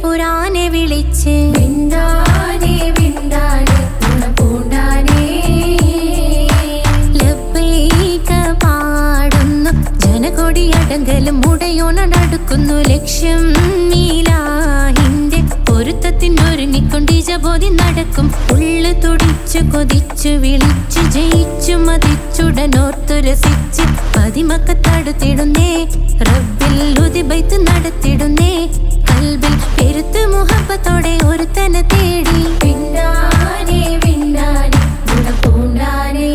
പുരാനെ വിളിച്ച് വിണ്ടാനെ വിണ്ടാനെ പൂണ്ടാനെ ലബ്ബൈക പാടുന്നു ജനകൊടിയടങ്കലും മുടയോണടുക്കുന്നു ലക്ഷ്യം നീലാഹിന്റെ പൊരുത്തത്തിനൊരുങ്ങിക്കൊണ്ട് ജബോധി നടക്കും ഉള്ളു തുടിച്ചു കൊതിച്ചു വിളിച്ചു ജയിച്ചു മതിച്ചുടനോർത്തു രസിച്ച് പതിമക്കത്തടുത്തിടുന്നേ റബ്ബിൽ ഉദിബൈത്ത് നടത്തിടുന്നേ കൽബിൽ പെരുത്ത് മുഹബത്തോടെ ഒരുത്തനെ തേടി വിണ്ടാനെ വിണ്ടാനെ ഗുണപൂണ്ടാനെ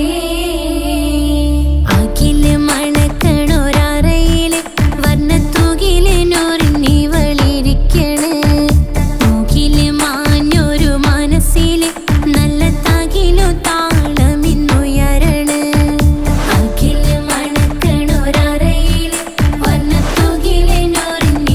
അഖില് മണക്കണൊരറയില് വർണ്ണത്തൂകില് നോറിഞ്ഞി വളിരിക്കണ് മൂക്കില് മാഞ്ഞൊരു മനസ്സില് നല്ല തകിലു താളമിന്നുയരണ അഖില് മണക്കണൊരറയില് വർണ്ണത്തൂകില് നോറിഞ്ഞി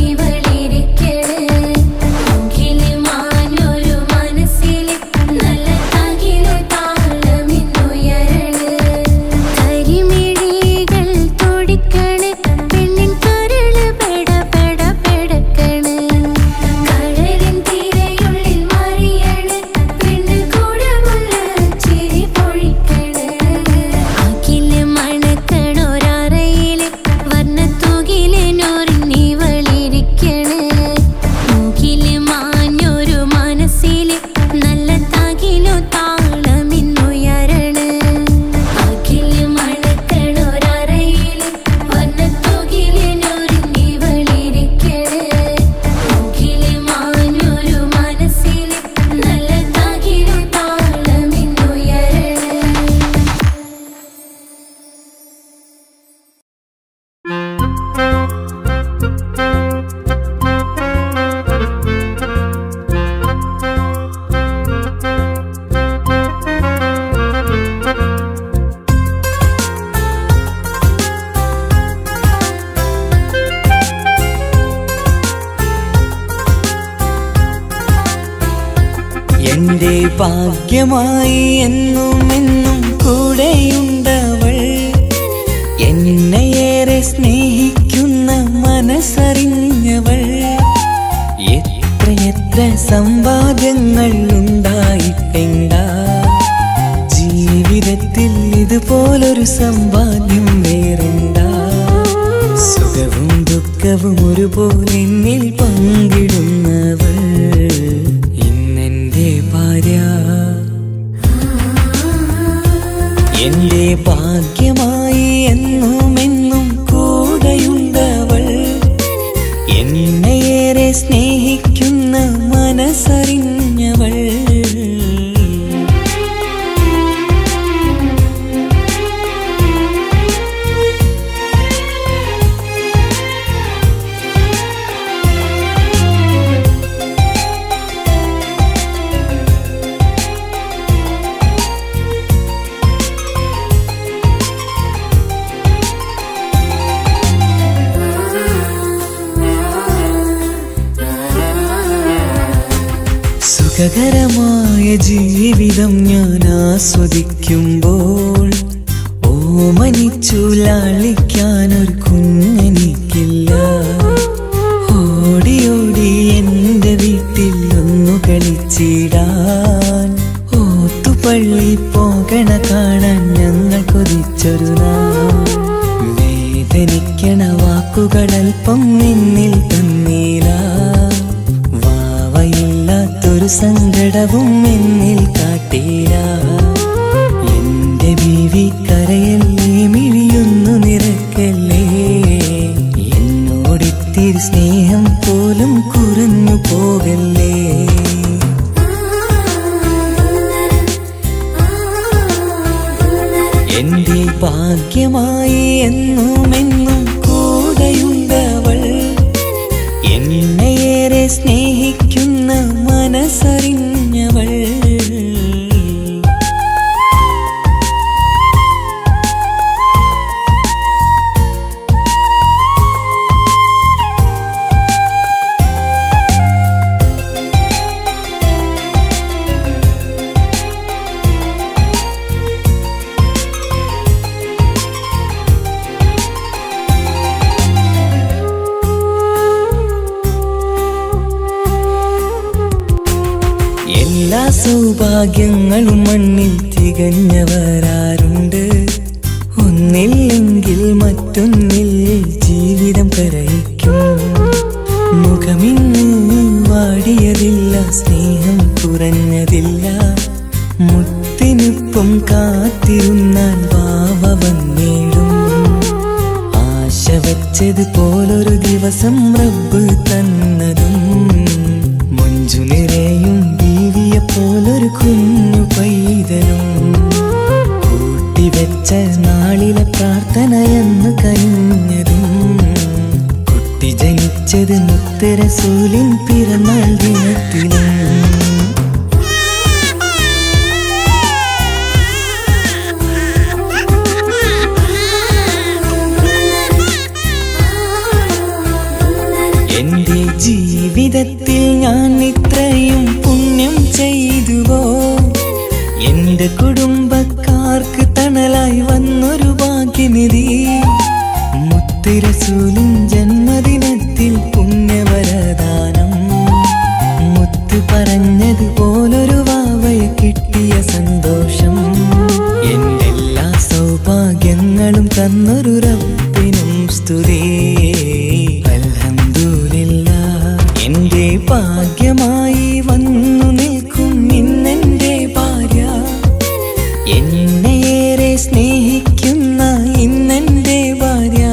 എന്റെ ഭാഗ്യമായി എന്നും എന്നും കൂടെയുണ്ടവൾ എന്നെയേറെ സ്നേഹിക്കുന്ന മനസ്സറിഞ്ഞവൾ എത്രയെത്ര സമ്പാദ്യങ്ങൾ ഉണ്ടായിട്ടെന്താ ജീവിതത്തിൽ ഇതുപോലൊരു സമ്പാദ്യം വേറെന്താ സുഖവും ദുഃഖവും സ്വർഗവും ഒരുപോലെ എന്നിൽ പങ്കിടുന്നവൾ ഇന്നെന്റെ ഭാര്യ. എന്റെ ഭാഗ്യമായി എന്നും എന്നും കൂടെയുണ്ടവൾ. എന്നെയേറെ സ്നേഹിക്കുന്ന മനസ്സറിഞ്ഞവൾ. സുഖകരമായ ജീവിതം ഞാൻ ആസ്വദിക്കുമ്പോൾ ഓമനിച്ചു ലാളിക്കാനൊരു കുഞ്ഞെനിക്കില്ല. ഓടി ഓടി എൻ്റെ വീട്ടിൽ ഒന്നു കളിച്ചിടാൻ ഓത്തുപള്ളി പോകണ കാണാൻ ഞങ്ങൾ കൊതിച്ചൊരു നാൾ. വേദനിക്കണ വാക്കുകളൽപ്പം നിന്നിൽ തന്നീല. വാവയില്ലാത്തൊരു സങ്കടവും എന്നിൽ കാട്ടീല. എന്റെ ബീവി കരയല്ലേ, മിഴിയൊന്നു നിറക്കല്ലേ. എന്നോടിത്തിരി സ്നേഹം പോലും കുറഞ്ഞു പോകല്ലേ. എന്റെ ഭാഗ്യമായി എന്നും എന്നും കൂടെയുണ്ടവൾ. എന്നെയേറെ സ്നേഹിക്കുന്ന മനസ്സറിഞ്ഞവൾ. എല്ലാ സൗഭാഗ്യങ്ങളും മണ്ണിൽ തികഞ്ഞവരാരുണ്ട്. ഒന്നില്ലെങ്കിൽ മറ്റൊന്നിൽ ജീവിതം കരയിക്കും. മുഖമിന്ന് വാടിയതില്ല, സ്നേഹം കുറഞ്ഞതില്ല. മുത്തിനൊപ്പം കാത്തിരുന്നാൽ വാവ വന്നിടും. ആശ വെച്ചത് പോലൊരു ദിവസം റബ്ബ് തന്നതും. മഞ്ജു നിറയും ബീവിയെ പോലൊരു കുഞ്ഞു പൈതലും. കൂട്ടിവെച്ച നാളിലെ പ്രാർത്ഥനയെന്ന് കഴിഞ്ഞതും. കുട്ടി ജനിച്ചത് മുത്ത് റസൂലിൻ പിറന്നാൾ ദിനത്തിലും. എന്റെ ജീവിതത്തിൽ ഞാൻ ഇത്രയും പുണ്യം ചെയ്തുവോ. എന്റെ കുടുംബക്കാർക്ക് തണലായി വന്നൊരു ഭാഗ്യനിധി. മുത്ത് റസൂലിൻ ജന്മദിനത്തിൽ പുണ്യവരദാനം. മുത്ത് പറഞ്ഞതുപോലൊരു വാവയെ കിട്ടിയ സന്തോഷം. എന്റെ എല്ലാ സൗഭാഗ്യങ്ങളും തന്നൊരു റബ്ബിനും സ്തുതി. എന്റെ ഭാഗ്യമായി വന്നു നിൽക്കും ഇന്നെന്റെ ഭാര്യ. എന്നെയേറെ സ്നേഹിക്കുന്ന ഇന്നെന്റെ ഭാര്യ.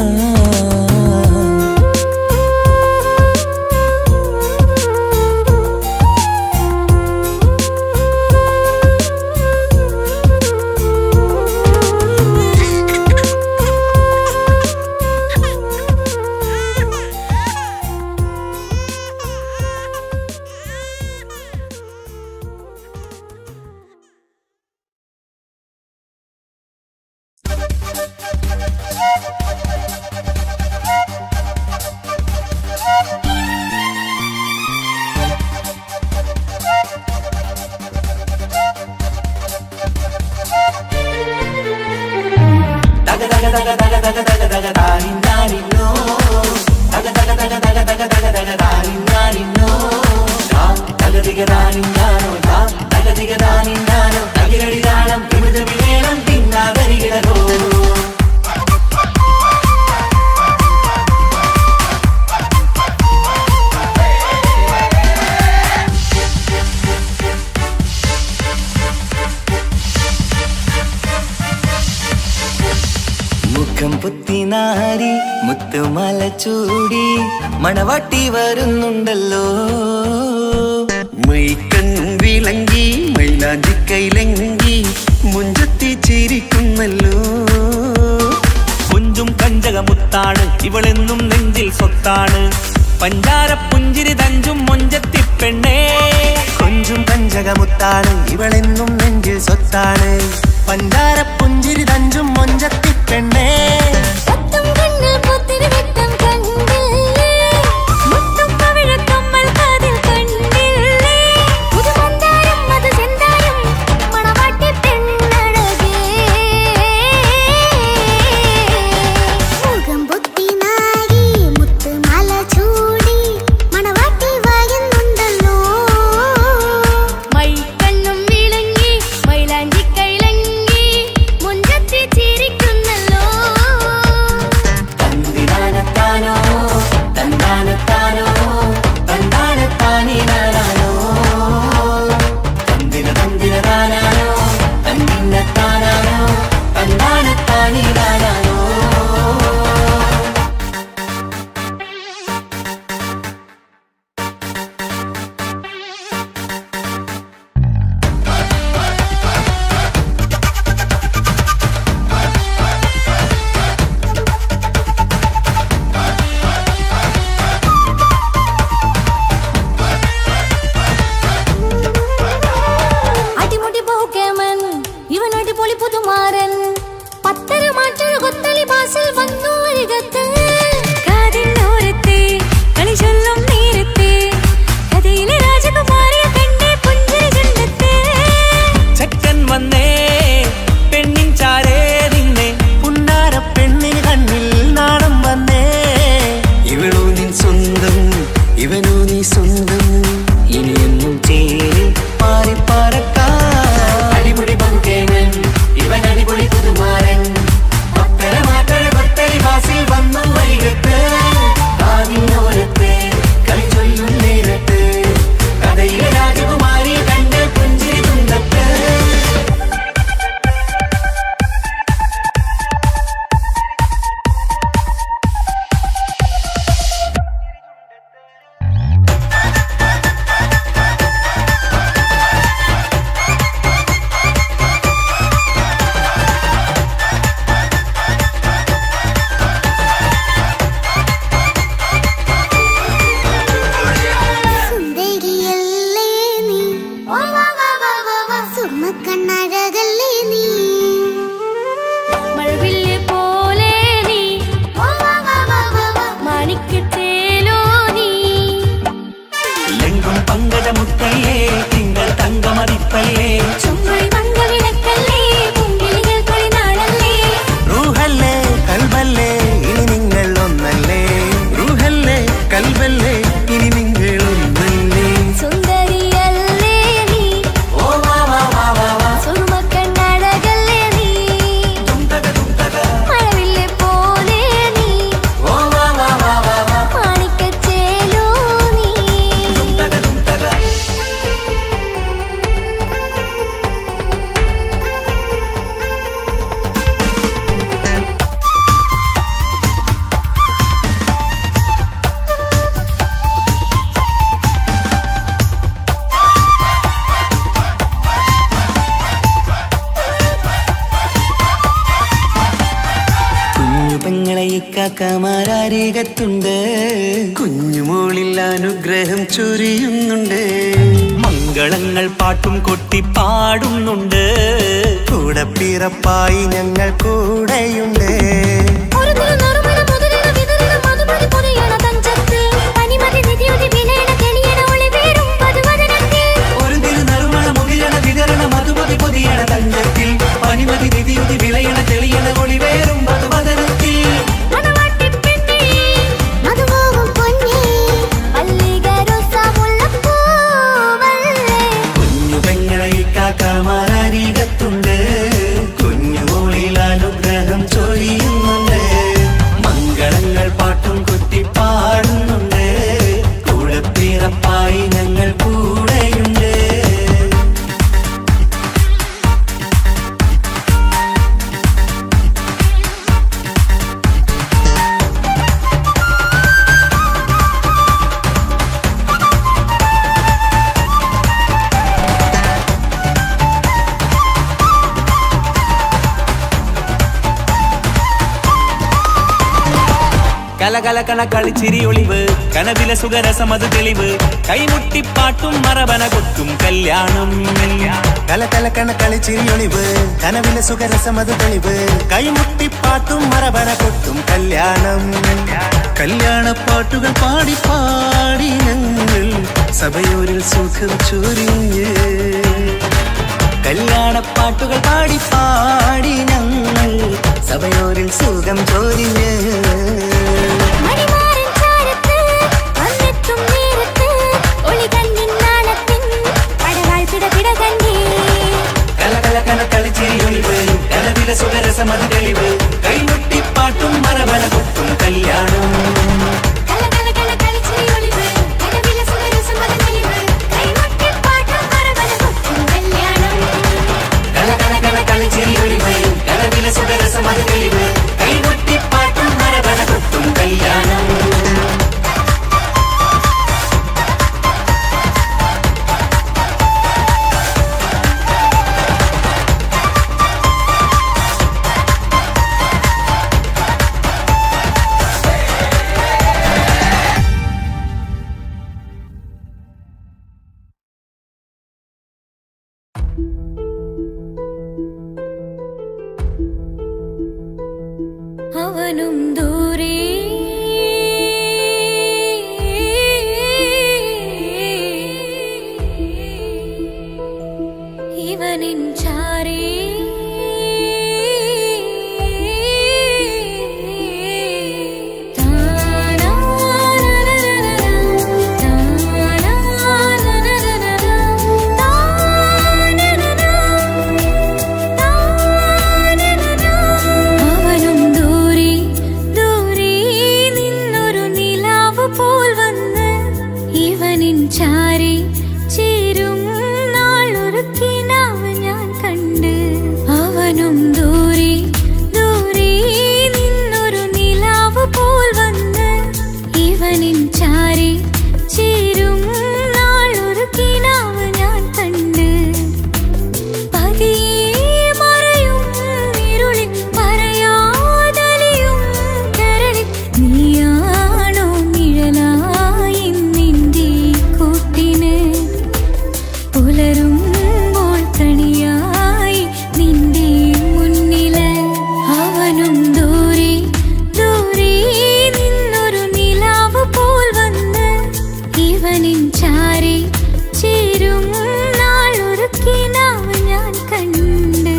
മുഖം പുത്തിനാരി മുത്തുമല ചൂടി മണവാട്ടി വരുന്നുണ്ടല്ലോ. മൈക്കണ്ണും വിളങ്ങി മൈലാഞ്ചി കൈലങ്കി മുഞ്ചത്തി ചിരിക്കുന്നല്ലോ. കുഞ്ചും കഞ്ചകമുത്താണ് ഇവളെന്നും നെഞ്ചിൽ സ്വത്താണ്. പഞ്ചാര പുഞ്ചിരി തഞ്ചും മൊഞ്ചത്തി പെണ്ണേ. കൊഞ്ചും കഞ്ചകമുത്താണ് ഇവളെന്നും നെഞ്ചിൽ സ്വത്താണ്. പഞ്ചാര പുഞ്ചിരി തഞ്ചും മൊഞ്ചത്തി പെണ്ണേ. പത്തും കണ്ണിൽ പുത്തിരി വെട്ടം കണ്ടില്ലേ, മുത്തും പവിഴക്കമ്മൽ കാതിൽ കണ്ടില്ലേ, പുതുമന്ദാരം മധുചെന്താരം മണവാട്ടി പെണ്ണഴകേ. മുഖം പൊത്തി നാരി മുത്തുമാല ചൂടി മണവാട്ടി വരുന്നുണ്ടല്ലോ. മൈക്കണ്ണും വിളങ്ങി മൈലാഞ്ചി കൈലങ്കി മുഞ്ചത്തി ചിരിക്കുന്നല്ലോ. തന്തിനാനത്താനോ തന്താനത്താനോ തന്താനത്താനിനാനോ തന്തിന തന്തിനാനോ തന്നിന്നത്താനോ തന്താനത്താനിനാനോ. അടിമുടി പോകേമൻ ഇവൻ അടിപൊളി പുതുമാരൻ. പത്തര മാറ്റൊരു കൊത്തലി ബാസിൽ വന്നു അരികത്ത്. കാതിനോരത്തെ കളി ചൊല്ലും നേരത്തെ കഥയിലെ രാജകുമാരിയ പെണ്ണെ പുഞ്ചിരി ചുണ്ടത്തെ. ചെക്കൻ വന്നേ പെണ്ണിൻ ചാരേ നിന്നെ. പുന്നാര പെണ്ണിന് കണ്ണിൽ നാണം വന്നേ. ഇവളോ നിൻ സ്വന്തം ഇവനോ നീ സ്വന്തം ഇനിയൊന്നും ചേരി മാറി പറക്കാം. അടിപൊളി പങ്കുകേങ്ങൻ ഇവൻ അടിപൊളി പുതുമാരൻ. പത്തര മാറ്റഴ കൊത്തരി ബാസിൽ വന്നു വൈകത്ത്. ആദിനോരത്ത് കളി ചൊല്ലും നേരത്ത് കഥയിലെ രാജകുമാരിയെ കണ്ട് പുഞ്ചിരി തുണ്ടത്ത്. സുന്ദരിയല്ലേ നീ, സുർമ്മക്കണ്ണഴകല്ലേ നീ, മഴവില്ല് പോലെ നീ, മാണിക്യത്തേലോ നീ. ലെങ്കും പങ്കജമുത്തല്ലേ തിങ്കൾ തങ്കമതിപ്പല്ലേ. ചുമ്മായി മംഗവിളക്കല്ലേ പൂങ്കിളികൾ തൊഴിനാളല്ലേ. റൂഹല്ലേ കൽബല്ലേ ഇനി നിങ്ങൾ ഒന്നല്ലേ. റൂഹല്ലേ കൽബല്ലേ ഇനി നിങ്ങൾ ഒന്നല്ലേ. സുന്ദരിയല്ലേ നീ, സുർമ്മക്കണ്ണഴകല്ലേ നീ, മഴവില്ല് പോലെ നീ, മാണിക്യത്തേലോ നീ. കുഞ്ഞു പെങ്ങളെ ഇക്കാക്കമാരരികത്തുണ്ട്. കുഞ്ഞുമോളിൽ അനുഗ്രഹം ചൊരിയുന്നുണ്ട്. മംഗളങ്ങൾ പാട്ടും കൊട്ടി പാടുന്നുണ്ട്. കൂടെ പിറപ്പായി ഞങ്ങൾ കൂടെയുണ്ട്. ഒരു തിരുനറുമണ മുതിരണ വിതരണ മധുമതി പൊതിയണ തഞ്ചത്ത്. പനിമതി നിധിയുതി വിലയണ തെളിയണ ഒളിവേറും പതുവദനത്തിൽ. ഒരു തിരുനറുമണ മുകിരണ വിതരണ മധുമതി പൊതിയണ തഞ്ചത്തിൽ. പനിമതി നിധിയുതി വിളയണ തെളിയണ ഒളിവേറും മധുവദനത്തിൽ. മണവാട്ടി പെണ്ണേ, മധുപോകും പൊന്നേ, മല്ലികരോസാമുല്ലപ്പൂവല്ലേ. കുഞ്ഞു പെങ്ങളെ ഇക്കാക്കമാരരികത്തുണ്ട്. കുഞ്ഞുമോളിൽ അനുഗ്രഹം ചൊരിയുന്നു. കലകലകണ കളിച്ചിരി ഒളിവ് കനവിലെ സുഖരസമത് തെളിവ് കൈമുട്ടിപ്പാട്ടും മറവന കൊട്ടും കല്യാണം കലകലകണ കളിച്ചിരി ഒളിവ് കനവിലെ സുഖരസമത് തെളിവ് കൈമുട്ടിപ്പാട്ടും മറവന കൊട്ടും കല്യാണം കല്യാണപ്പാട്ടുകൾ പാടി പാടി ഞങ്ങൾ സഭയോരിൽ സുഖം ചൊരിഞ്ഞ് കല്യാണപ്പാട്ടുകൾ പാടി പാടി ഞങ്ങൾ സഭയോരിൽ സുഖം ചൊരിഞ്ഞ് മണിമാരൻ ചാരത്ത് വന്നെത്തും നേരത്ത് ഒളികണ്ണിൻ നാളത്തിൻ പടവാൾ പിടപിട കണ്ടേ കലകലകണ കളിച്ചിരി ഒളിവ് കനവിലെ സുഖരസമത് തെളിവ് കൈമുട്ടിപ്പാട്ടും മറവന കൊട്ടും കല്യാണം കലകലകണ കളിച്ചിരി ഒളിവ് കനവിലെ സുഖരസമത് തെളിവ് കൈമുട്ടിപ്പാട്ടും മറവന കൊട്ടും കല്യാണം കലകലകണ കളിച്ചിരി ഒളിവ് കനവിലെ സുഖരസമത് തെളിവ് കൈമുട്ടിപ്പാട്ടും മറവന കൊട്ടും കല്യാണം അവനും ദൂരെ ഇവനിൻ ചാരേ അവനും ദൂരെ ദൂരെ നിന്നൊരു നിലാവ് പോൽ വന്ന് ഇവനിൻ ചാരേ ചേരും നാളൊരു കിനാവ് ഞാൻ കണ്ട് അവനും ദൂരെ ദൂരെ നിന്നൊരു നിലാവ് പോൽ വന്ന് ഇവനിൻ ചാരേ ചേരും നാളൊരു കിനാവ് ഞാൻ കണ്ട് പതിയെ മറയും ഇരുളിൽ പറയാതലിയും കരളിൽ നീയാണോ നിഴലായി നിന്റെ കൂട്ടിന് പുലരുമ്പോൾ കണിയായി നിന്റെ മുന്നില് അവനും ദൂരെ ദൂരെ നിന്നൊരു നിലാവ് പോൽ വന്ന് ഇവനിൻ ചാരേ ചേരും നാളൊരു കിനാവ് ഞാൻ കണ്ട്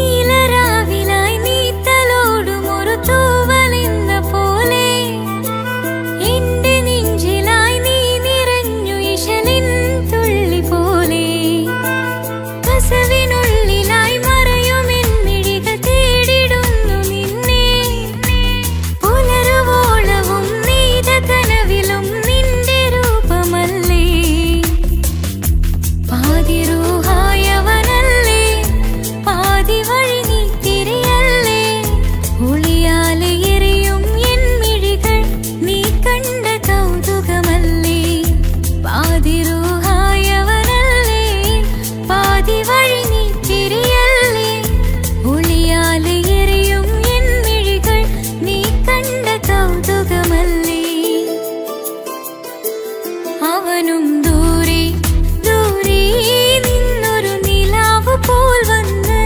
നീലരാവിലായി നീ തലോടും ഒരു തൂവലെന്ന പോലെ എന്റെ നെഞ്ചിലായി നീ നിറഞ്ഞു ഇശലിൻ തുള്ളി പോലെ കസവിനുള്ളിലായി മറയുമെൻ മിഴികൾ തേടിടുന്നു നിന്നെ പുലരുവോളവും നീത കനവിലും നിന്റെ രൂപമല്ലേ പാതിരൂഹായവനല്ലേ പാതി വഴി നീ തിരിയല്ലേ ഒളിയാലെ എറിയും എൻ മിഴികൾ നീ കണ്ട കൗതുകമല്ലേ പാതിരൂഹായവനല്ലേ പാതി വഴി നീ തിരിയല്ലേ ഒളിയാലെ എറിയും എൻ മിഴികൾ നീ കണ്ട കൗതുകമല്ലേ അവനും ദൂരെ ദൂരെ നിന്നൊരു നിലാവ് പോൽ വന്ന്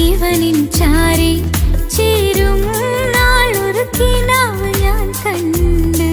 ഇവനിൻ ചാരേ ചേരും നാളൊരു കിനാവ് ഞാൻ കണ്ട്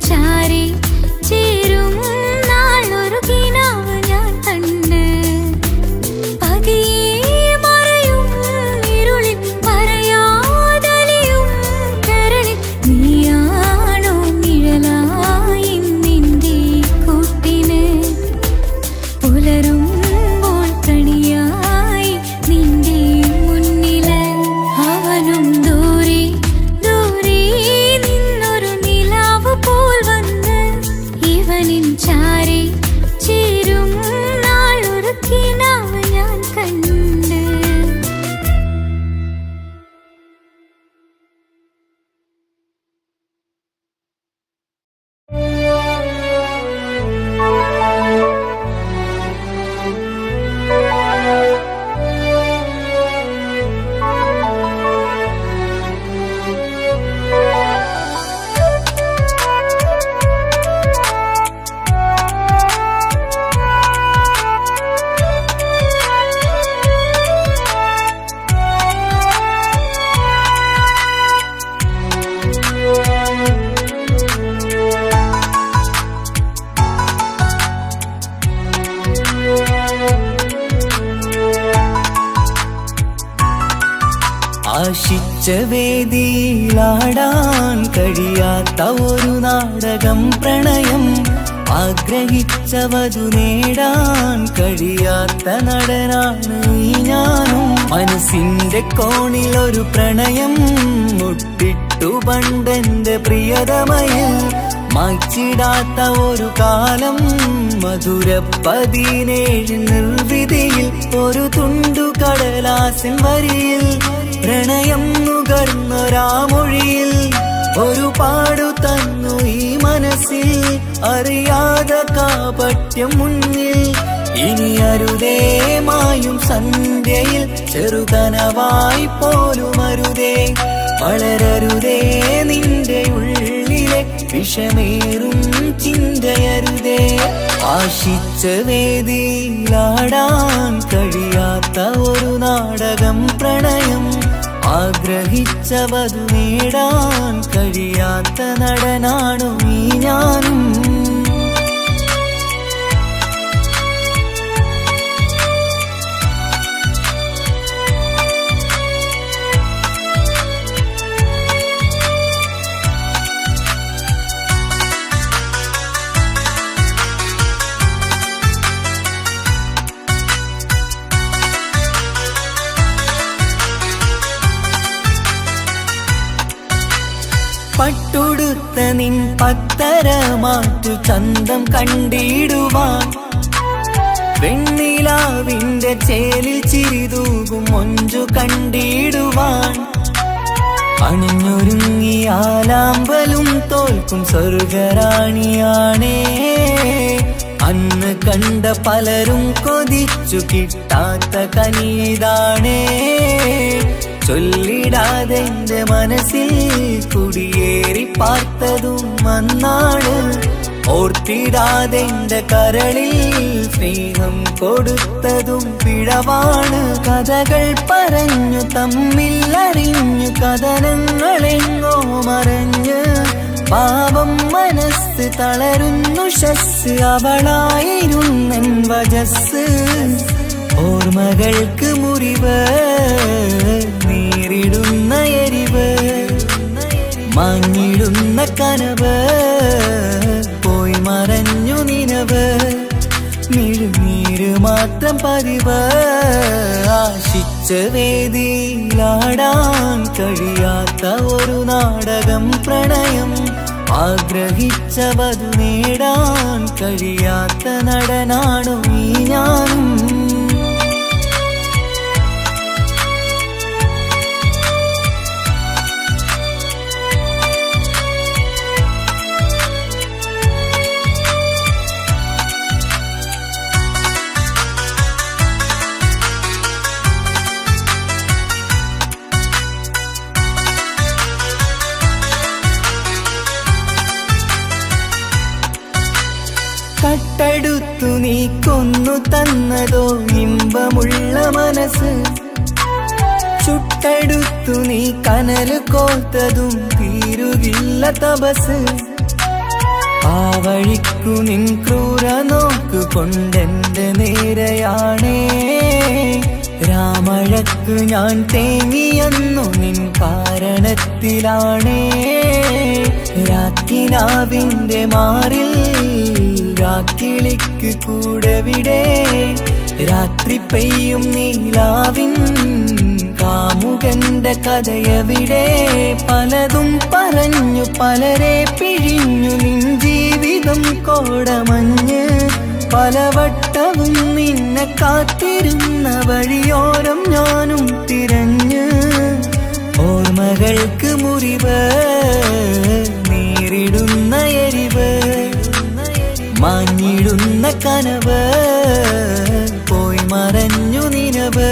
ചാരി ചേരും നാളൊരു കിനാവ് ഞാൻ കണ്ട് പതിയെ മറയും ഇരുളിൽ പറയാതലിയും കരളിൽ നീയാണോ നിഴലായി നിന്റെ കൂട്ടിന് പുലരുമ്പോൾ കണിയായി നിന്റെ മുന്നില് അവനും ദൂരെ ദൂരെ നിന്നൊരു നിലാവ് പോൽ വന്ന് ഇവനിൻ ചാരി ചേരും നാളൊരു കിനാവ് ഞാൻ കണ്ട് ആശിച്ച വേദിയിലാടാൻ കഴിയാത്ത ഒരു നാടകം പ്രണയം ആഗ്രഹിച്ചവതു നേടാൻ കഴിയാത്ത നടനാണ് ഈ ഞാനും മനസ്സിന്റെ കോണിൽ ഒരു പ്രണയം മുട്ടിട്ടു പണ്ടെന്റെ പ്രിയതമയിൽ മായ്ച്ചിടാത്ത ഒരു കാലം മധുര 17 നിർവിധിയിൽ ഒരു തുണ്ടു കടലാസിൻ വരിയിൽ പ്രണയം നുകർന്നൊരാമൊഴിയിൽ ഒരു പാടു തന്നു ഈ മനസ്സിൽ അറിയാതെ കാപട്യം മുന്നിൽ ഇനി അരുതേ മായും സന്ധ്യയിൽ ചെറുകനവായി പോലും അരുതേ വളരരുതേ നിന്റെ ഉള്ളിലെ വിഷമേറും ചിന്തയരുതേ ആശിച്ച വേദിയിലാടാൻ കഴിയാത്ത ഒരു നാടകം പ്രണയം ആഗ്രഹിച്ചവതു നേടാൻ കഴിയാത്ത നടനാണു ഈ ഞാനും പട്ടുടുത്ത നിൻ പത്തരമാറ്റു ചന്തം കണ്ടിടുവാൻ വെണ്ണിലാവിന്റെ ചേലിൽ ചിരിതൂകും മൊഞ്ചു കണ്ടിടുവാൻ അണിഞ്ഞൊരുങ്ങിയാലാമ്പലും തോൽക്കും സ്വർഗറാണിയാണേ അന്ന് കണ്ട പലരും കൊതിച്ചു കിട്ടാത്ത കനിതാണേ ചൊല്ലിടാതെ എന്റെ മനസ്സിൽ കുടിയേറി പാർത്തതും അന്നാണ് ഓർത്തിടാതെ എന്റെ കരളിൽ സ്നേഹം കൊടുത്തതും പിഴവാണ് കഥകൾ പറഞ്ഞു തമ്മിൽ അറിഞ്ഞു കഥനങ്ങളെങ്ങോ മറഞ്ഞ് പാപം മനസ്സ് തളരുന്നു ശസ് അവളായിരുന്നെൻ വജസ് ഓർമ്മകൾക്ക് മുറിവ് നേരിടുന്ന എരിവ് മാഞ്ഞിടുന്ന കനവ് പോയി മറഞ്ഞു നിനവ് മിഴുനീര് മാത്രം പതിവ് ആശിച്ച വേദിയിലാടാൻ കഴിയാത്ത ഒരു നാടകം പ്രണയം ആഗ്രഹിച്ചവതു നേടാൻ കഴിയാത്ത നടനാണു ഈ ഞാനും കട്ടെടുത്തു നീ കൊന്നു തന്നതോ ഇമ്പമുള്ള മനസ്സ് ചുട്ടെടുത്തു നീ കനല് കോത്തതും തീരുകില്ല തപസ് ആ വഴിക്കു നിൻ ക്രൂര നോക്കു കൊണ്ടെന്റെ നേരെയാണേ രാമഴക്ക് ഞാൻ തേങ്ങിയെന്നു നിൻ കാരണത്തിലാണേ രാക്കിനാവിന്റെ മാറിൽ രാക്കിളിക്ക് കൂടവിടെ രാത്രി പെയ്യും നീലാവിൻ കാമുകന്റെ കഥയവിടെ പലതും പറഞ്ഞു പലരെ പിഴിഞ്ഞു നിൻ ജീവിതം കോടമഞ്ഞ് പലവട്ടവും നിന്നെ കാത്തിരുന്ന വഴിയോരം ഞാനും തിരഞ്ഞ് ഓർമ്മകൾക്ക് മുറിവ് നേരിടുന്ന എരിവ് മാഞ്ഞിടുന്ന കനവ് പോയി മറഞ്ഞു നിനവ്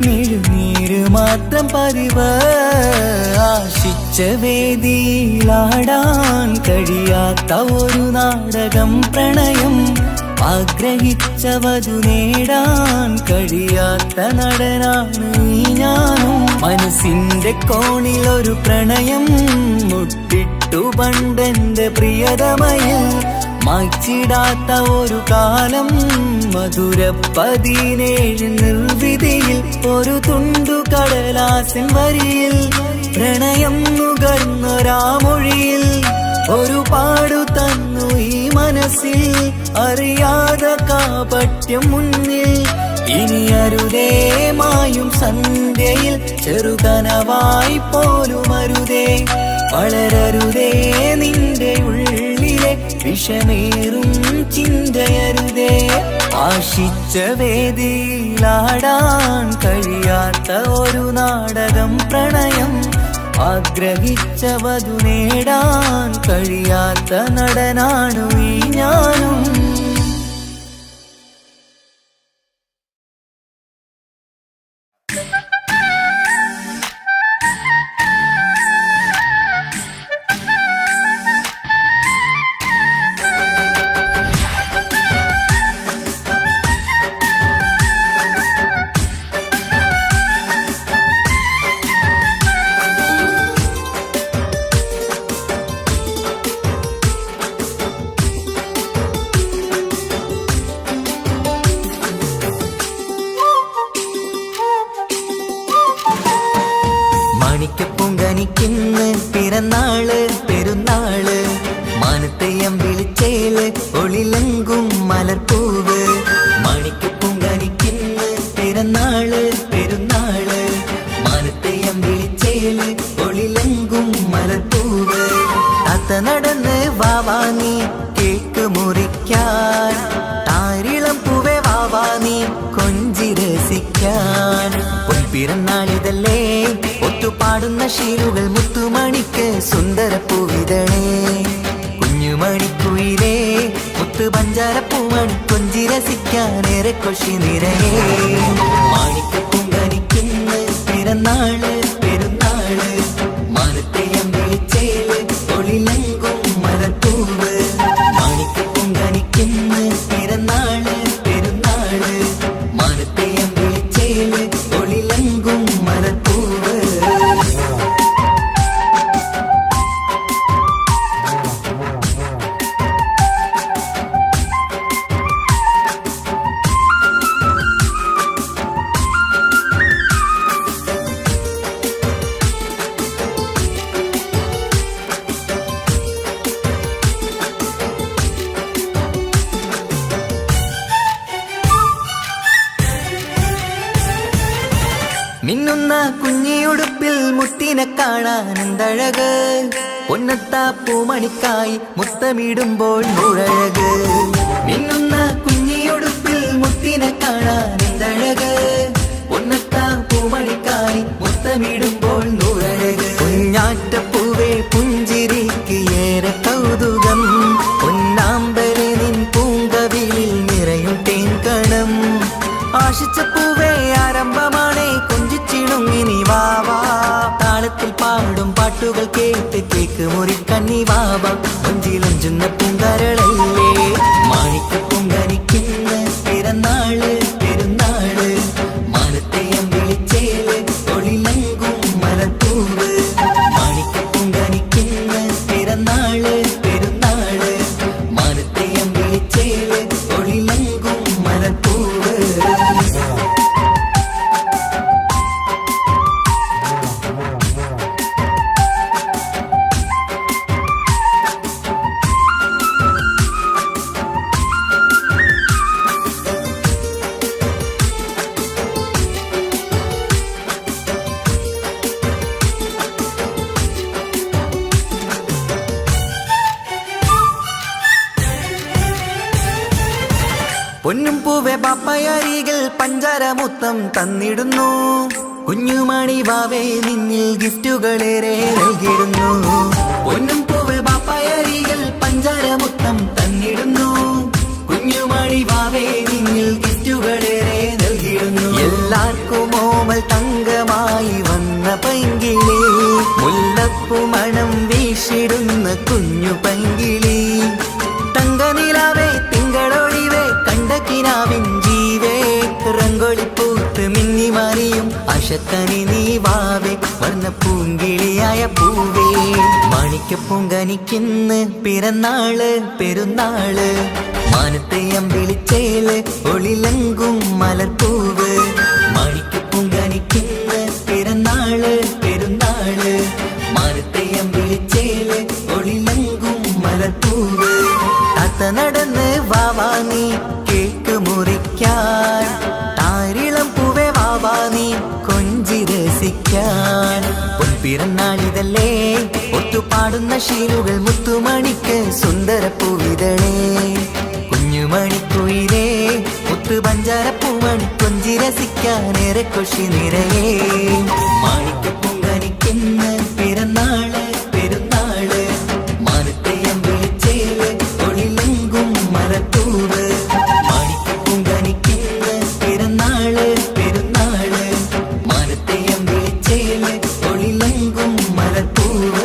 മിഴുനീര് മാത്രം പതിവ് ആശിച്ച വേദിയിലാടാൻ കഴിയാത്ത ഒരു നാടകം പ്രണയം ആഗ്രഹിച്ചവതു നേടാൻ കഴിയാത്ത നടനാണ് ഈ ഞാനും മനസ്സിന്റെ കോണിൽ ഒരു പ്രണയം മുട്ടിട്ടു പണ്ടെന്റെ പ്രിയതമയിൽ മായ്ച്ചിടാത്ത ഒരു കാലം മധുര 17 നിർവിധിയിൽ ഒരു തുണ്ടു കടലാസിൻ വരിയിൽ പ്രണയം നുകർന്നൊരാമൊഴിയിൽ ഒരു പാടു തന്നു ഈ മനസ്സിൽ അറിയാതെ കാപട്യം മുന്നിൽ ഇനി അരുതേ മായും സന്ധ്യയിൽ ചെറുകനവായി പോലും അരുതേ വളരരുതേ നിന്റെ ഉള്ളിലെ വിഷമേറും ചിന്തയരുതേ ആശിച്ച വേദിയിലാടാൻ കഴിയാത്ത ഒരു നാടകം പ്രണയം ആഗ്രഹിച്ചവതു നേടാൻ കഴിയാത്ത നടനാണു ഈ ഞാനും മാണിക്കപ്പൂങ്കനിക്കിന്ന് പിറന്നാള് പെരുന്നാള് മാനത്തെയം വിളിച്ചേല് ഒളിലങ്കും മലർപ്പൂവ് മാണിക്കപ്പൂങ്കനിക്കിന്ന് പിറന്നാള് പെരുന്നാള് മാനത്തെയം വിളിച്ചേല് ഒളിലങ്കും മലർപ്പൂവ് താത്ത നടന്ന് വാവാനി കേക്ക് മുറിക്കാൻ താരിളം പൂവേ വാവാനി കൊഞ്ചി രസിക്കാൻ പിറന്നാളിതല്ലേ ഒത്തുപാടുന്ന ശീലുകൾ മുത്തുമണിക്ക് സുന്ദരപ്പൂവിതളേ കുഞ്ഞുമണിക്കുയിലേ മുത്തു പഞ്ചാരപ്പൂമണി കൊഞ്ചി രസിക്കാനേറെ കൊഷി നിറയേ മാണിക്കപ്പൂങ്കനിക്കിന്ന് പിറന്നാള് പെരുന്നാള് മാനത്തെയം വിളിച്ചേല് ഒളിലങ്കും മലർപ്പൂവ് മാണിക്കപ്പൂങ്കനിക്കിന്ന് പിറന്നാള് പെരുന്നാള് മാനത്തെയം വിളിച്ചേല് ഒളിലങ്കും മലർപ്പൂവ് മിന്നുന്ന കുഞ്ഞിയുടുപ്പിൽ മുത്തിനെ കാണാൻ എന്തഴക് പൊന്നത്താ പൂമണിക്കായി മുത്തമിടുമ്പോൾ മുഴഴക് മിന്നുന്ന കുഞ്ഞിയുടുപ്പിൽ മുത്തിനെ കാണാൻ എന്തഴക് പൊന്നത്താ പൂമണിക്കായി മുത്തമിടുമ്പോൾ മുഴഴക് കുഞ്ഞാറ്റപ്പൂവേ പുഞ്ചിരിക്ക് ഏറെ കൗതുകം പൊന്നാമ്പരെ നിൻ പൂങ്കവിളിൽ നിറയും തേൻകണം ആശിച്ച പൂവേ ആരംഭമാണേ കൊഞ്ചിച്ചിടുങ്ങിനി വാവാ താളത്തിൽ പാടും പാട്ടുകൾ കേട്ട് കേക്ക് മുറിക്കണ്ണി വാവാ കൊഞ്ചിലഞ്ചുന്ന പൂങ്കരളല്ലേ മാണിക്കപ്പൂങ്കനിക്കിന്ന് പിറന്നാള് പെരുന്നാള് മാനത്തെയം വിളിച്ചേല് ഒളിലങ്കും മലർപ്പൂവ് മാണിക്കപ്പൂങ്കനിക്കിന്ന് പിറന്നാള് പെരുന്നാള് പൊന്നും പൂവെ പാപ്പയരികിൽ പഞ്ചാരമുത്തം തന്നിടുന്നു കുഞ്ഞുമണി വാവേ നിന്നിൽ ഗിഫ്റ്റുകളേറെ നൽകിടുന്നു പൊന്നും പൂവെ പാപ്പയരികിൽ പഞ്ചാരമുത്തം തന്നിടുന്നു കുഞ്ഞുമണി വാവേ നിന്നിൽ ഗിഫ്റ്റുകളേറെ നൽകിടുന്നു എല്ലാവർക്കും ഓമൽ തങ്കമായി വന്ന പൈങ്കിളി മുല്ലപ്പൂ മണം വീശിടുന്ന കുഞ്ഞു പൈങ്കിളി തങ്കനിലാവേ തിങ്കളൊളിവേ കണ്ടക്കിനാവിൻ ജീവേ റംഗോളിപ്പൂത്ത് മിന്നി മാറിയും അശക്കനി നീ വാവേ വർണ്ണ പൂങ്കിളിയായ പൂവേ മാണിക്കപ്പൂങ്കനിക്കിന്ന് പിറന്നാള് പെരുന്നാള് മാനത്തെ അമ്പിളിച്ചേല് ഒളിലങ്കും മലർപ്പൂവ് മാണിക്കപ്പൂങ്കനിക്കിന്ന് പിറന്നാള് പെരുന്നാള് മാനത്തെ അമ്പിളിച്ചേല് ഒളിലങ്കും മലർപ്പൂവ് താത്ത നടന്ന് വാവാ നീ കേക്ക് മുറിക്കാൻ താരിളം പൂവേ വാവാ നീ കൊഞ്ചി രസിക്കാൻ പൊൻപിറന്നാളിതല്ലേ ഒത്തുപാടുന്ന ശീലുകൾ മുത്തുമണിക്ക് സുന്ദര പൂവിതളേ കുഞ്ഞുമണിക്കുയിലേ മുത്തു പഞ്ചാരപ്പൂമണി കൊഞ്ചി രസിക്കാനേറെ കൊഷി നിറയേ മാണിക്കപ്പൂങ്കനിക്കെന്ന് പിറന്നാള് പെരുന്നാള് മാനത്തെ അമ്പിളിച്ചേല് ഒളിലങ്കും മലർപ്പൂവ് മാണിക്കപ്പൂങ്കനിക്കെന്ന് പിറന്നാള് പെരുന്നാള് മാനത്തെ അമ്പിളിച്ചേല് ഒളിലങ്കും മലർപ്പൂവ്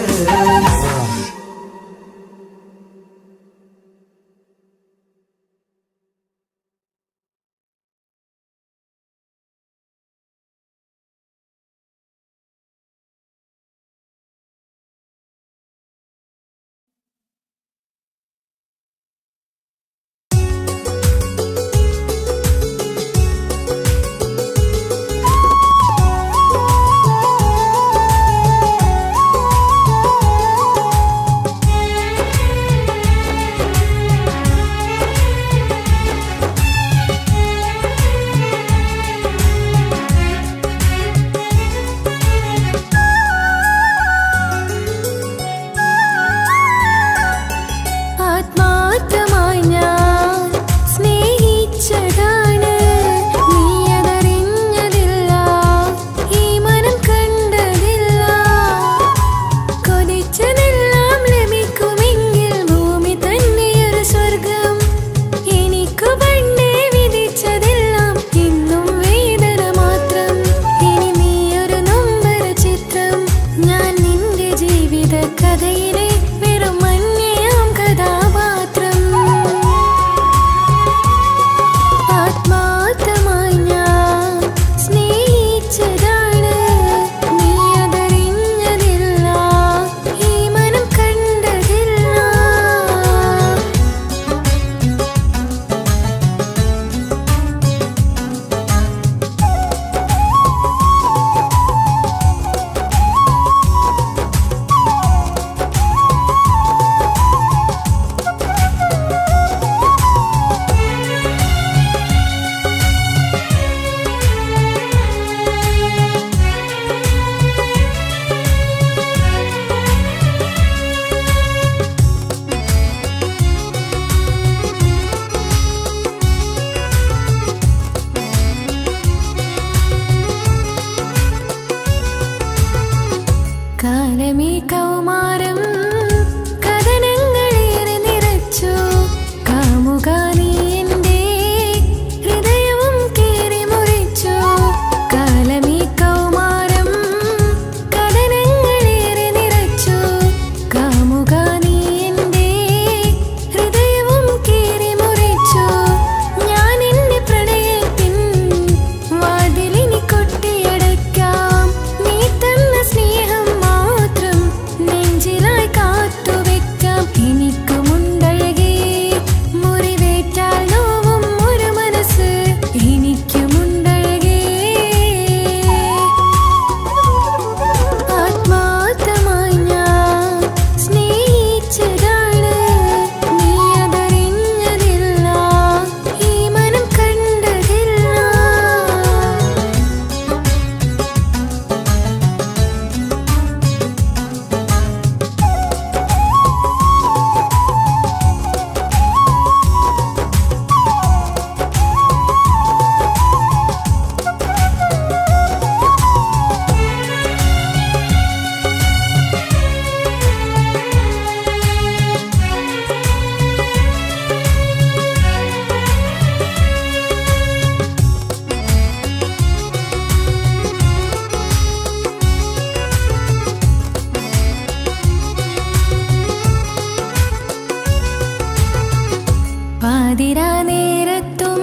പാതിരാ നേരത്തും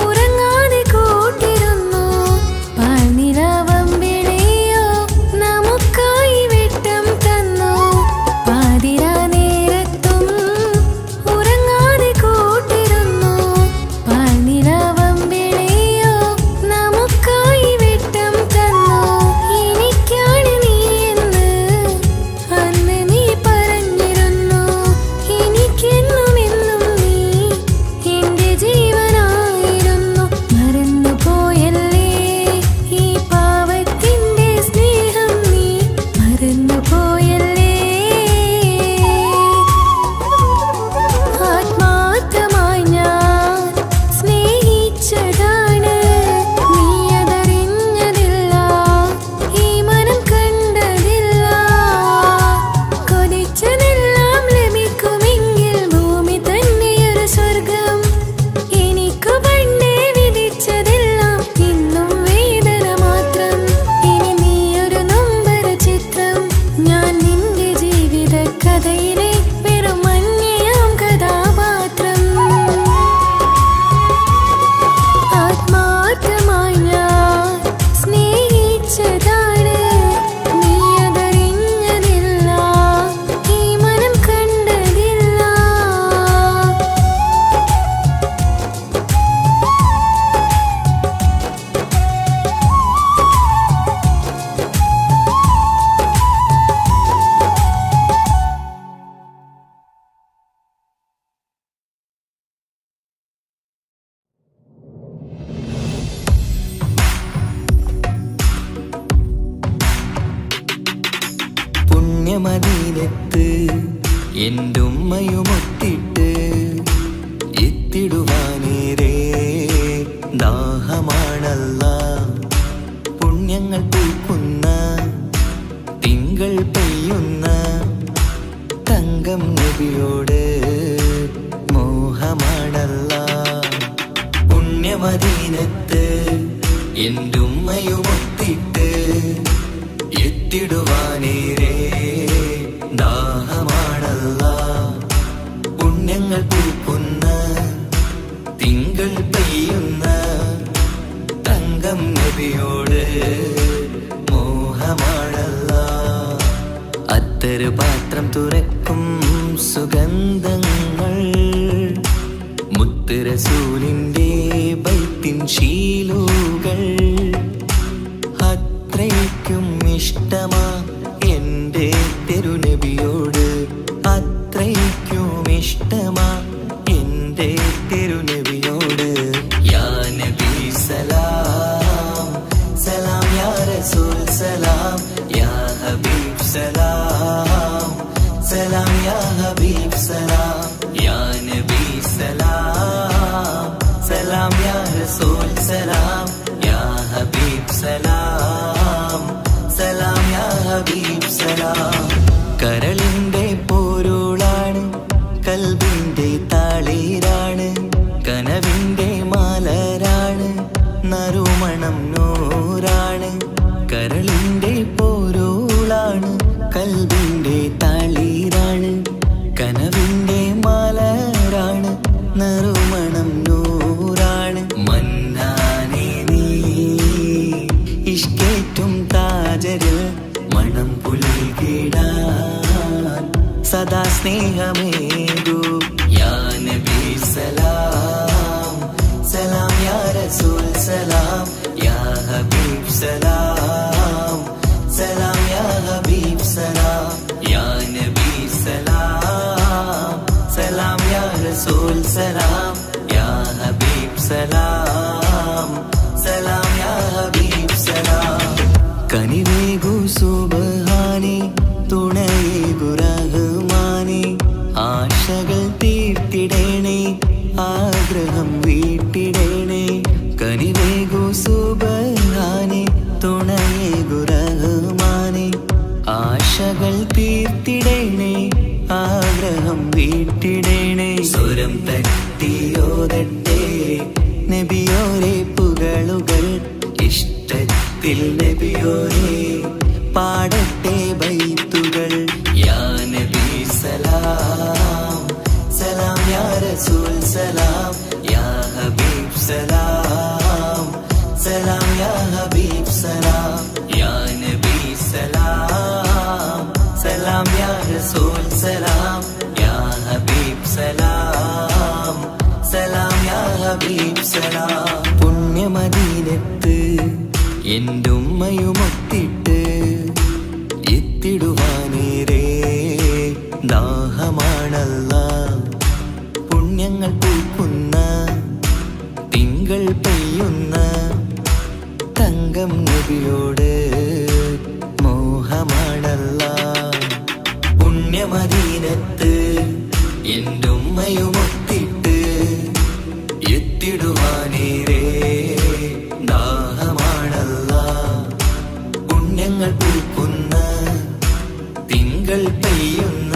ഉറങ്ങാതെ കൂട്ടിരുന്നു പാൽനിലാവമ്പിളിയോ നമുക്കായി വെട്ടം തന്നു പാതിരാ നേരത്തും ഉറങ്ങാതെ കൂട്ടിരുന്നു പാൽനിലാവമ്പിളിയോ നമുക്കായി വെട്ടം തന്നു എനിക്കാണ് നീ എന്ന് അന്ന് നീ പറഞ്ഞിരുന്നു എനിക്കെന്നും എന്നും നീ എന്റെ ജീവനായിരുന്നു മറന്നു പോയല്ലേ ഈ പാവത്തിന്റെ സ്നേഹം നീ മറന്നു പോയല്ലേ ആത്മാർത്ഥമായി ഞാൻ സ്നേഹിച്ചതാണ് നീ അതറിഞ്ഞതില്ല ഈ മനം കണ്ടതില്ല കൊതിച്ചതെല്ലാം ലഭിക്കുമെങ്കിൽ ഭൂമി തന്നെയൊരു സ്വർഗം എനിക്കു പണ്ടേ വിധിച്ചതെല്ലാം ഇന്നും വേദന മാത്രം ഇനി നീയൊരു നൊമ്പര ചിത്രം ഞാൻ നിന്റെ ജീവിത കഥയിലെ വെറും അന്യയാം കഥാപാത്രം ആത്മാർത്ഥമായി ഞാൻ സ്നേഹിച്ചതാണ് നീ അതറിഞ്ഞതില്ല ഈ മനം കണ്ടതില്ല പുണ്യമദീനത്ത് എന്റുമ്മയുമൊത്തിട്ട് എത്തിടുവാനേരേ ദാഹമാണല്ല പുണ്യങ്ങൾ പൂക്കുന്ന തിങ്കൾ പെയ്യുന്ന തങ്കം നബിയോട് മോഹമാണല്ല പുണ്യമദീനത്ത് എന്റുമ്മയുമൊത്തിട്ട് എത്തിടുവാനേരേ ദാഹമാണല്ല പുണ്യങ്ങൾ പൂക്കുന്ന തിങ്കൾ പെയ്യുന്ന തങ്കം നബിയോട് മോഹമാണല്ല അത്തരു പാത്രം തുറക്കും സുഗന്ധങ്ങൾ മുത്ത് റസൂലിന്റെ ബൈത്തിൻ ശീലുകൾ അത്രയ്ക്കും ഇഷ്ടമാ എന്റെ തിരുനബിയോട് അത്രയ്ക്കും ഇഷ്ടമാ എന്റെ തിരുനബിയോട് യാ നബി സലാം സലാം യാ റസൂൽ സലാം യാ ഹബീബ് സലാം സലാം യാ ഹബീബ് സലാം യാ നബി സലാം സലാം യാ റസൂൽ സലാം യാ ഹബീബ് സലാം സലാം യാ ഹബീബ് സലാം കരളിന്റെ പോരുളാണ് കൽബിന്റെ താളീരാണ് കനവിന്റെ മാലരാണ് നറുമണം നൂറാണ് കരളിന്റെ പോരുളാണ് കൽബിന്റെ താളീരാണ് കനവിന്റെ മാലരാണ് നറുമണം നൂറാണ് മന്നാനേ നീ ഇഷ്കേറ്റും താജരിൽ മണം പുൽകിടാൻ സദാ സ്നേഹമേകൂ യാ നബി സലാം സലാം യാ റസൂൽ സലാം യാ ഹബീബ് സലാം സലാം യാ ഹബീബ് സലാം യാ നബി സലാം സലാം യാ റസൂൽ സലാം യാ ഹബീബ് സലാം സലാം യാ ഹബീബ് സലാം കനിവേഗു സുബ്ഹാനേ തുണയേകു റഹ്മാനേ ആശകൾ തീർത്തിടേണേ ആഗ്രഹം വീട്ടിടേണേ കനിവേഗു സുബ്ഹാനേ തുണയേകു റഹ്മാനേ ആശകൾ തീർത്തിടേണേ ആഗ്രഹം വീട്ടിടേണേ സ്വരം തട്ടിയോതട്ടെ നബിയോരെ പുകളുകൾ ഇഷ്ടത്തിൽ നബിയോരെ പാടട്ടെ ബൈത്തുകൾ യാ നബി സലാം സലാം യാ റസൂൽ സലാം എന്റുമ്മയുമൊത്തിട്ട് എത്തിടുവാനേരേ ദാഹമാണല്ല. പുണ്യങ്ങൾ പൂക്കുന്ന തിങ്കൾ പെയ്യുന്ന തങ്കം നബിയോട് മോഹമാണല്ല. പുണ്യമദീനത്ത് എന്റുമ്മയുമൊത്തിട്ട് എത്തിടുവാനേരേ ദാഹമാണല്ല. പുണ്യങ്ങൾ പൂക്കുന്ന തിങ്കൾ പെയ്യുന്ന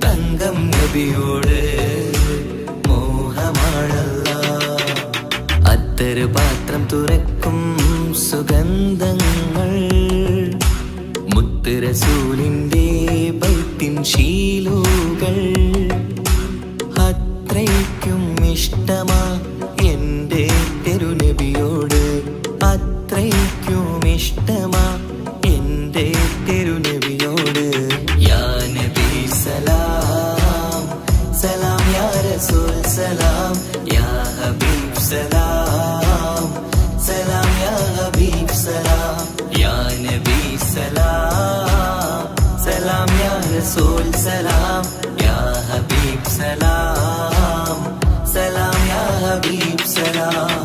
തങ്കം നബിയോട് മോഹമാണല്ല. അത്തര് പാത്രം തുറക്കും സുഗന്ധങ്ങൾ മുത്ത് റസൂലിന്റെ ബൈത്തിൻ ശീലുകൾ. അത്രയ്ക്കും ഇഷ്ടമാ എൻ്റെ തിരുനബിയോട്, അത്രയ്ക്കും ഇഷ്ടമാ എൻ്റെ തിരുനബിയോട്. യാ നബി സലാം സലാം, യാ റസൂൽ സലാം, യാ ഹബീബ് സലാം സലാം, യാ ഹബീബ് സലാം. യാ നബി സലാം സലാം, യാ റസൂൽ സലാം, യാ ഹബീബ് സലാം സലാം, യാ ഹബീബ് സലാം.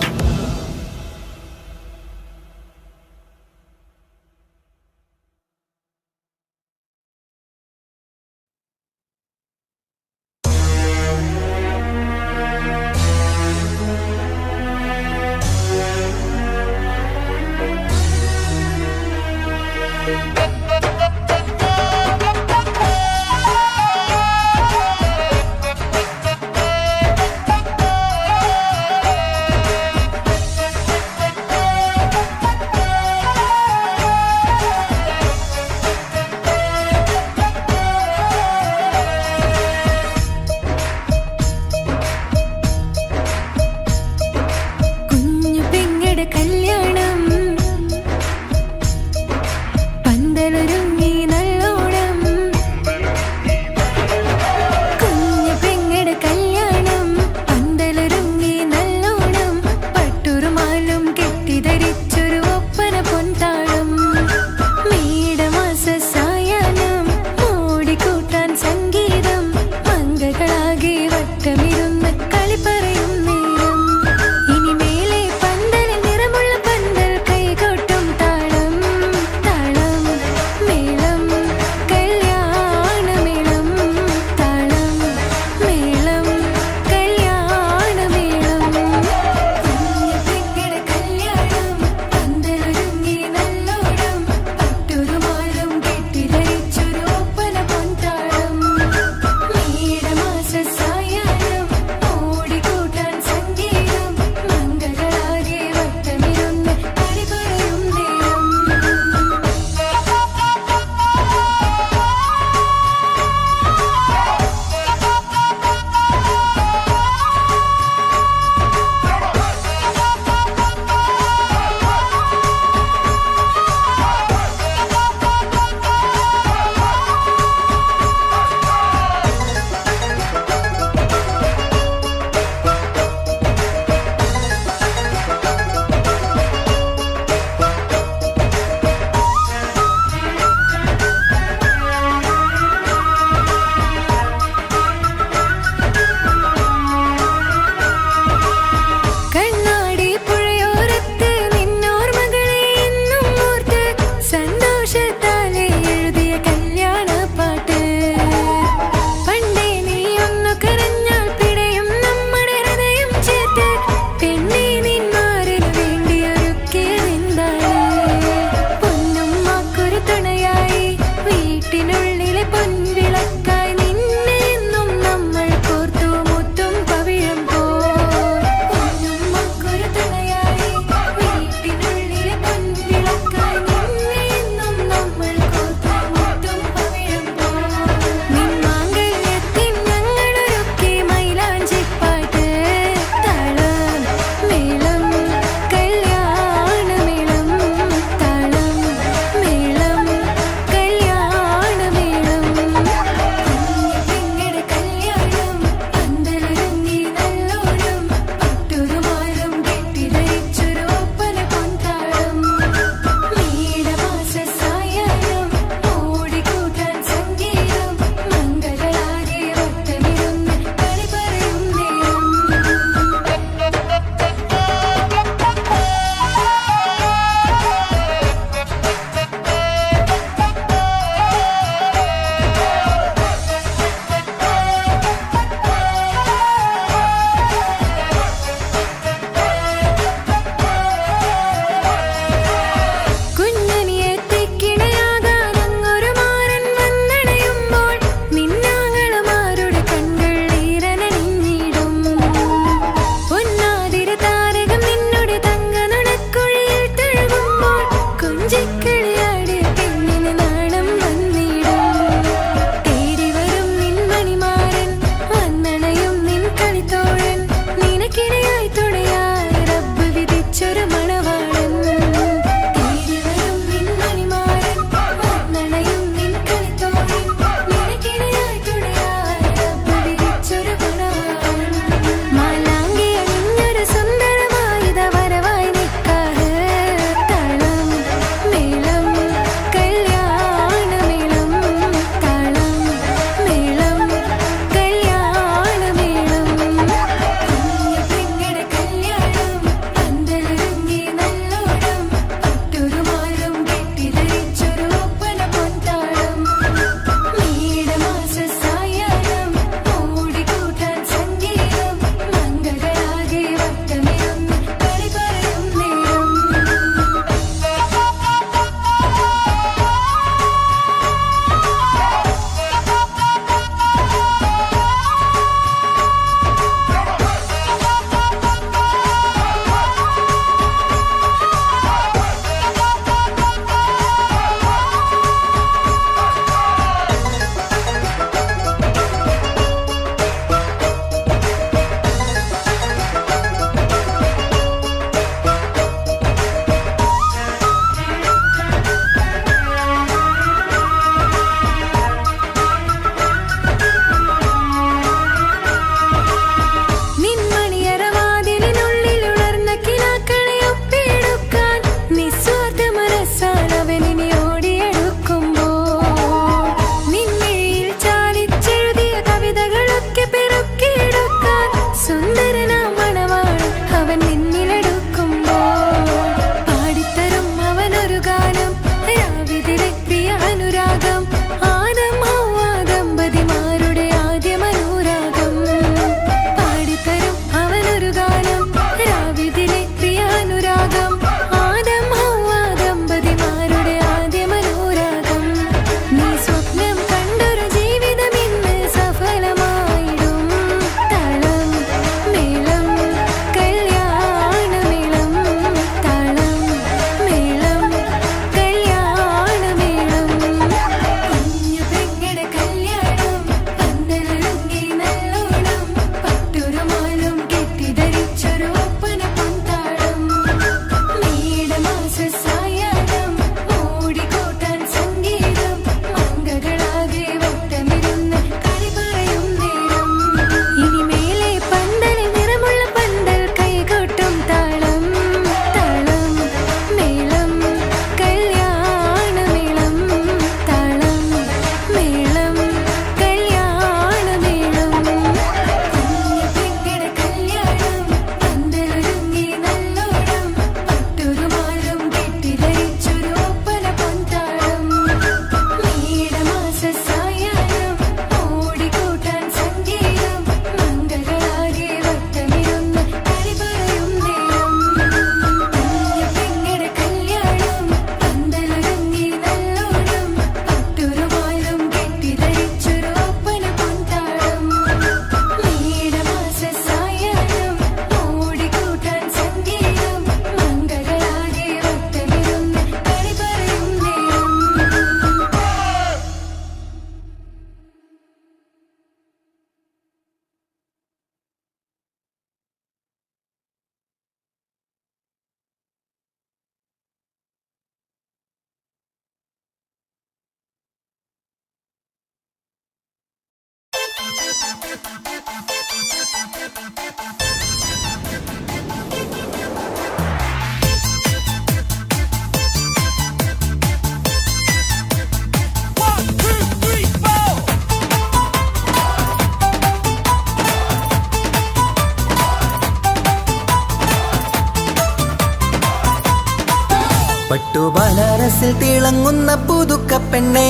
പട്ടുബനാറസിൽ തിളങ്ങുന്ന പുതുക്ക പെണ്ണെ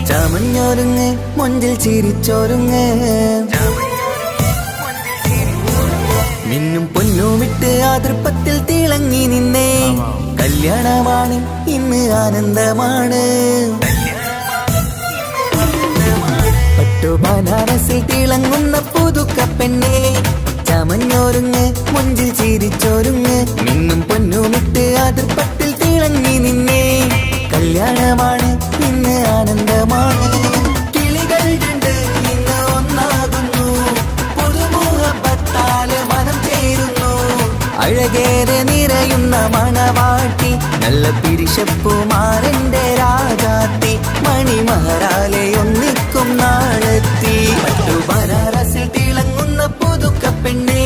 ചമഞ്ഞൊരുങ്ങ് മൊഞ്ചിൽ ചിരിച്ചൊരുങ്ങ് മിന്നും പൊന്നുമിട്ട് ആതൃപ്പത്തിൽ തിളങ്ങി നിന്നേ കല്യാണമാണ് ഇന്ന് ആനന്ദമാണ് പട്ടുബനാറസിൽ തിളങ്ങുന്ന പുതുക്ക പെണ്ണെ ചമഞ്ഞൊരുങ്ങ് മൊഞ്ചിൽ ചിരിച്ചൊരുങ്ങ് മിന്നും പൊന്നുമിട്ട് ആതൃപ്പത്തിൽ തിളങ്ങി നിന്നേ കല്യാണമാണ് ഇന്ന് ആനന്ദമാണ് കിളികൾ രണ്ട് ഇന്ന് ഒന്നാകുന്നു പുതുമുഖത്താല് മനം ചേരുന്നു അഴകേറെ നിറയുന്ന മണവാട്ടി നല്ല പിരിശപ്പുമാരന്റെ രാജാത്തി മണിമഹാരാലെ ഒന്നിക്കും നാളെത്തി പട്ടുബനാറസിൽ തിളങ്ങുന്ന പുതുക്ക പെണ്ണെ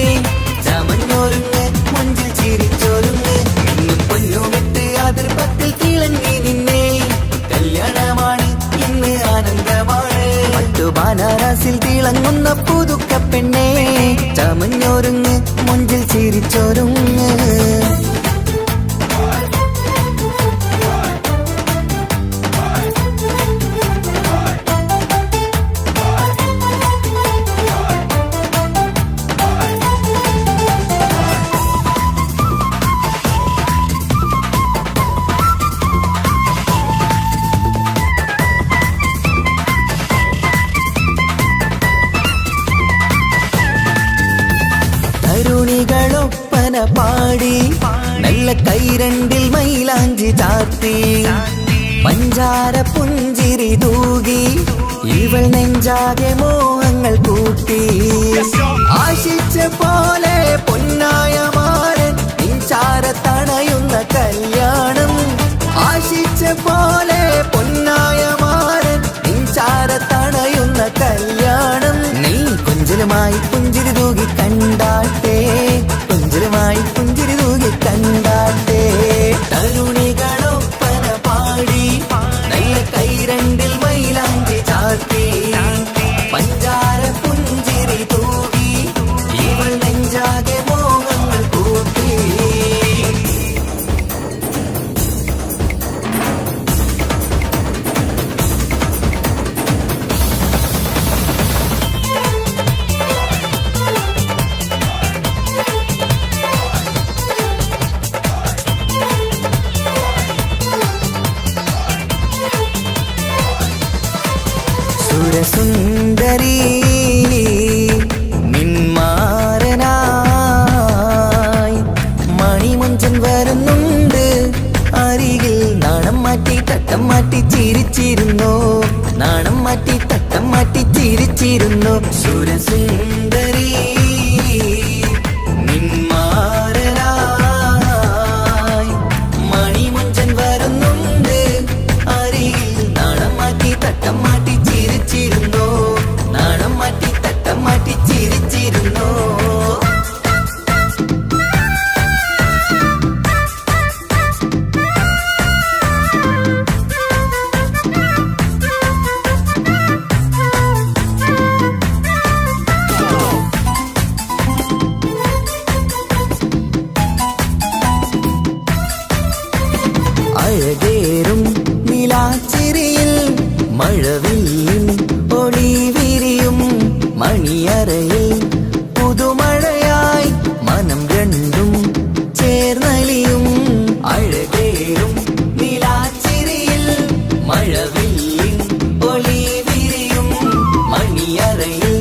ചമഞ്ഞൊരുങ്ങ് മുഞ്ചിൽ ചിരിച്ചൊരുങ്ങ് ഇന്നും പൊന്നുമിട്ട് അതിർപ്പത്തിൽ തിളങ്ങി നിന്നേ കല്യാണമാണ് ഇന്ന് ആനന്ദമാണ് പട്ടുബനാറസിൽ തിളങ്ങുന്ന പുതുക്ക പെണ്ണെ ചമഞ്ഞൊരുങ്ങ് മുഞ്ചിൽ ചിരിച്ചൊരുങ്ങ് തരുണികളൊപ്പന പാടി നല്ല കൈരണ്ടിൽ മൈലാഞ്ചി ചാർത്തി പഞ്ചാര പുഞ്ചിരി തൂകി ഇവൾ നെഞ്ചാകെ മോഹങ്ങൾ കൂട്ടി ആശിച്ച പോലെ പൊന്നായ മാരൻ നിൻചാര തണയുന്ന കല്യാണം ആശിച്ച പോലെ പൊന്നായ മാരൻ നിൻചാര തണയുന്ന കല്യാണം നീ കൊഞ്ചലുമായി പുഞ്ചിരി തൂകി കണ്ടാട്ടെ കൊഞ്ചലുമായി പുഞ്ചിരി തൂകി കണ്ടാട്ടെ തരുണികളൊപ്പന പാടി നല്ല കൈരണ്ടിൽ മൈലാഞ്ചി ചാർത്തി പഞ്ചാര പുഞ്ചിരി തൂകി ഇവൾ നെഞ്ചാകെ മോഹങ്ങൾ കൂട്ടി സുരസുന്ദരി നിന്മാരനായി മണിമുഞ്ചൻ വരുന്നുണ്ട് അരികിൽ നാണം മാറ്റി തട്ടം മാറ്റി ചിരിച്ചിരുന്നു നാണം മാറ്റി തട്ടം മാറ്റി ചിരിച്ചിരുന്നു സുരസുന്ദരി നിന്മാരനായി മണിമുഞ്ചൻ വരുന്നുണ്ട് അരികിൽ നാണം മാറ്റി തട്ടം മാറ്റി ചിരിച്ചിരുന്നു നാണം മാറ്റി തട്ടം മാറ്റി ചിരിച്ചിരുന്നു അഴകേറും നിലാച്ചിരിയിൽ മഴവില്ലിൻ ഒളി വിരിയും മണിയറയിൽ പുതുമഴയായി മനം രണ്ടും ചേർന്നലിയും അഴകേറും നിലാച്ചിരിയിൽ മഴവില്ലിൻ ഒളി വിരിയും മണിയറയിൽ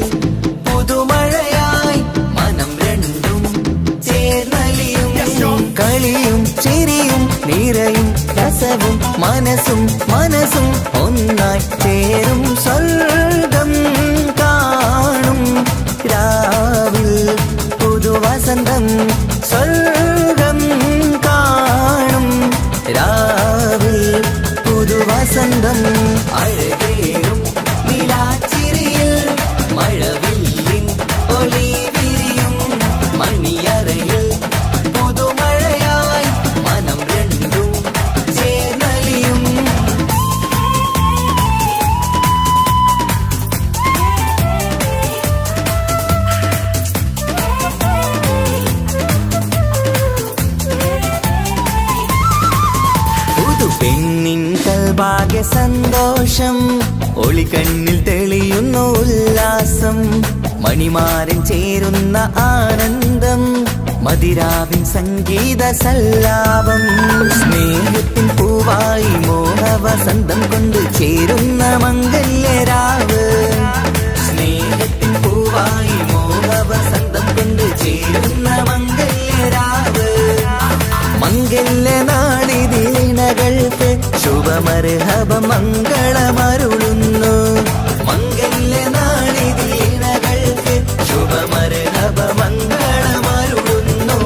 പുതുമഴയായി മനം രണ്ടും ചേർന്നലിയും കളിയും ചിരിയും നിറയും രസവും മനസ്സും മനസ്സും ഒന്നായി ചേരും സ്വർഗം കാണും രാവിൽ പുതുവസന്തം സ്വർഗം കാണും രാവിൽ പുതുവസന്തം അഴകേറും നിലാച്ചിരിയിൽ മഴവിൽ സന്തോഷം ഒളിക്കണ്ണിൽ തെളിയുന്നു ഉല്ലാസം മണിമാരൻ ചേരുന്ന ആനന്ദം മതിരാവിൻ സംഗീത സല്ലാപം സ്നേഹത്തിൻ പൂവായി മോഹവസന്തം കൊണ്ട് ചേരുന്ന മംഗല്യരാവ് സ്നേഹത്തിൻ പൂവായി മോഹവസന്തം കൊണ്ട് ചേരുന്ന മംഗല്യരാവ് മംഗല്യ നാളിതീണകൾക്ക് ശുഭമർഹബ മംഗളമരുളുന്നു മംഗല്യ നാളിതീണകൾക്ക് ശുഭമർഹബ മംഗളമരുളുന്നു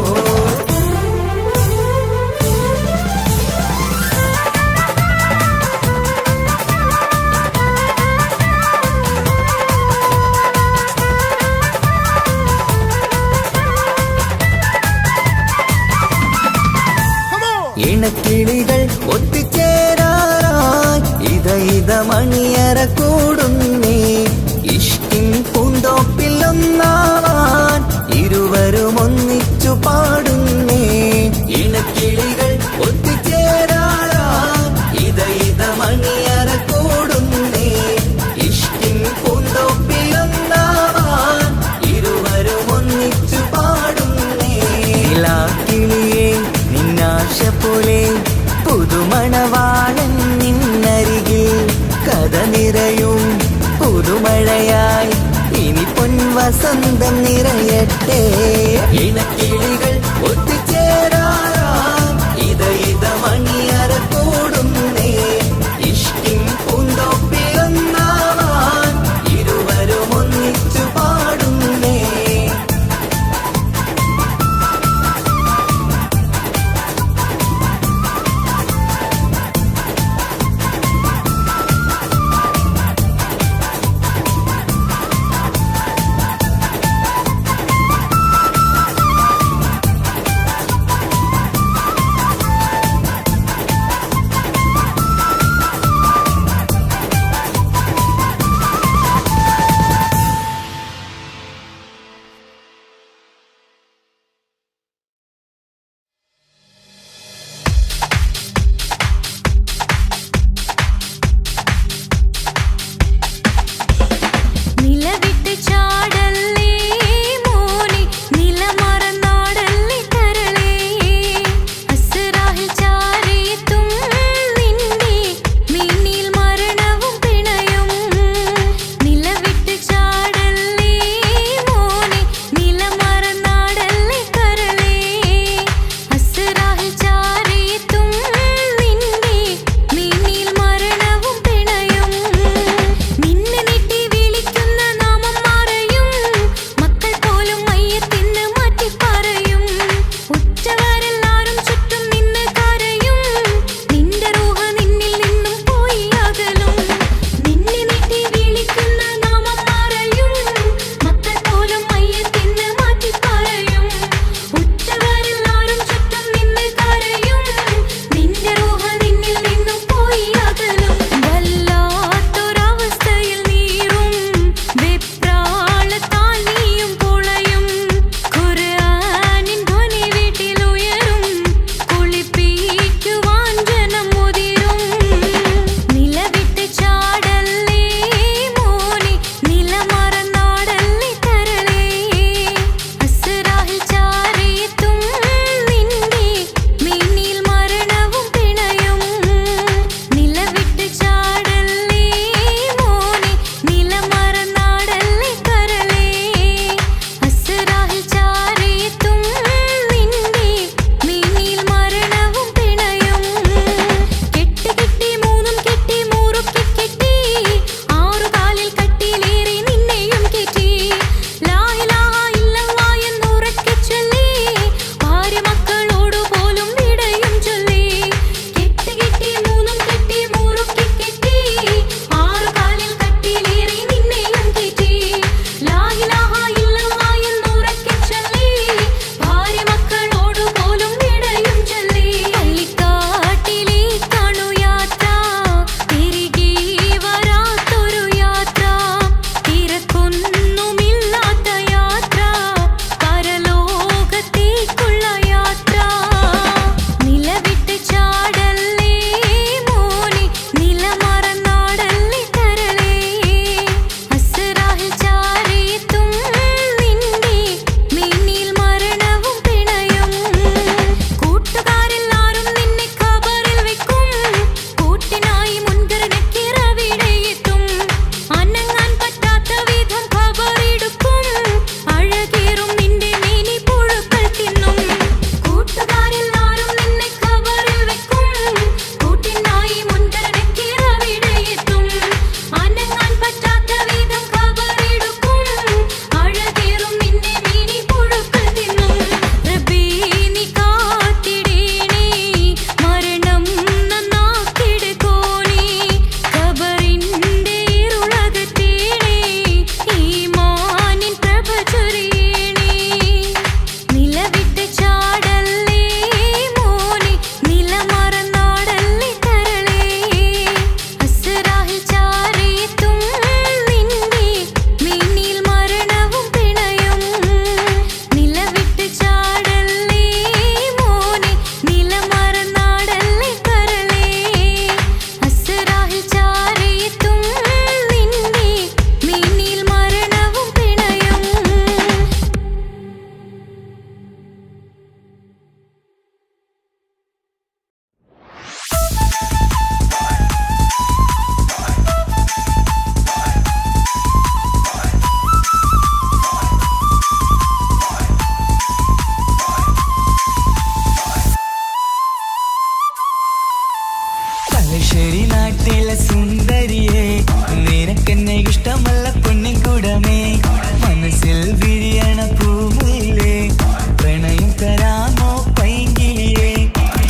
ഇണക്കിളികൾ ഒത്തുചേരാറായി ഇത മണിയറ കൂടുന്നേ ഇഷ്കിൻ പൂന്തോപ്പിൽ ഒന്നാവാൻ ഇരുവരും ഒന്നിച്ചു പാടുന്നേ ഇണക്കിളികൾ ഒത്തുചേരാറായി ഇത മണിയറ കൂടുന്നേ ഇഷ്കിൻ പൂന്തോപ്പിൽ ഒന്നാവാൻ ഇരുവരും ഒന്നിച്ചു പാടുന്നേ കിളിയേ നിന്നാശ പോലെ പുതുമണവാളൻ നിന്നരികിൽ കഥ നിറയും പുതുമഴയായി ഇനി പൊൻവസന്തം നിറയട്ടെ ഇണക്കിളികൾ ഒത്തുചേരാറാം ഇത മണിയറ കൂടുന്നേ ഇഷ്കിൻ പൂന്തോപ്പിലൊന്നാവാൻ ഇരുവരും ഒന്നിച്ചു പാടുന്നേ മനസ്സിൽ വിരിയണ പൂമുല്ലേ പ്രണയം തരാമോ പൈങ്കിളിയേ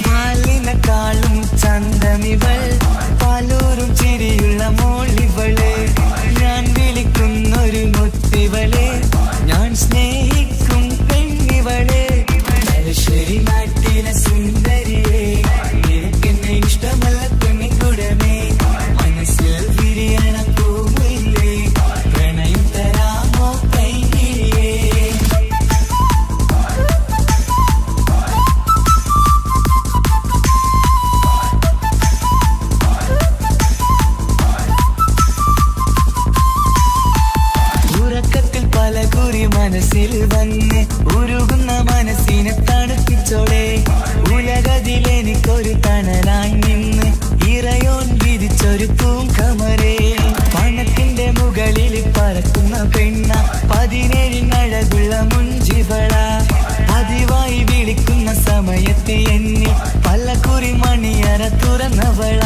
പാലിനെക്കാളും ചന്തമിവൾ പാലൂരും ചിരിയുള്ള മോളിവള് ഞാൻ വിളിക്കുന്നൊരു മുത്തിവളെ ഞാൻ സ്നേഹിക്കും പെണ്ണിവളെ തലശ്ശേരി നാട്ടിലെ സുന്ദരിയെ നിനക്കെന്നെ ഇഷ്ടമല്ല പെണ്ണിക്കുടമേ മനസ്സിൽ വിരിയണ പൂവില്ലേ പ്രണയം തരാമോ പൈങ്കിളിയേ ഉറക്കത്തിൽ പല കുറി മനസ്സിൽ വന്ന് ഉരുകുന്ന മനസ്സിനെ തണുപ്പിച്ചോടെ ഉലകതിലെനിക്കൊരു തണലായി നിന്ന് ഇറയോൻ വിരിച്ചൊരു പൂങ്കമരേ പണത്തിന്റെ മുകളിൽ പറക്കുന്ന പെണ്ണ 17 മുഞ്ചിവള പതിവായി വിളിക്കുന്ന സമയത്ത് എന്നിൽ പല കുറി മണിയറ തുറന്നവള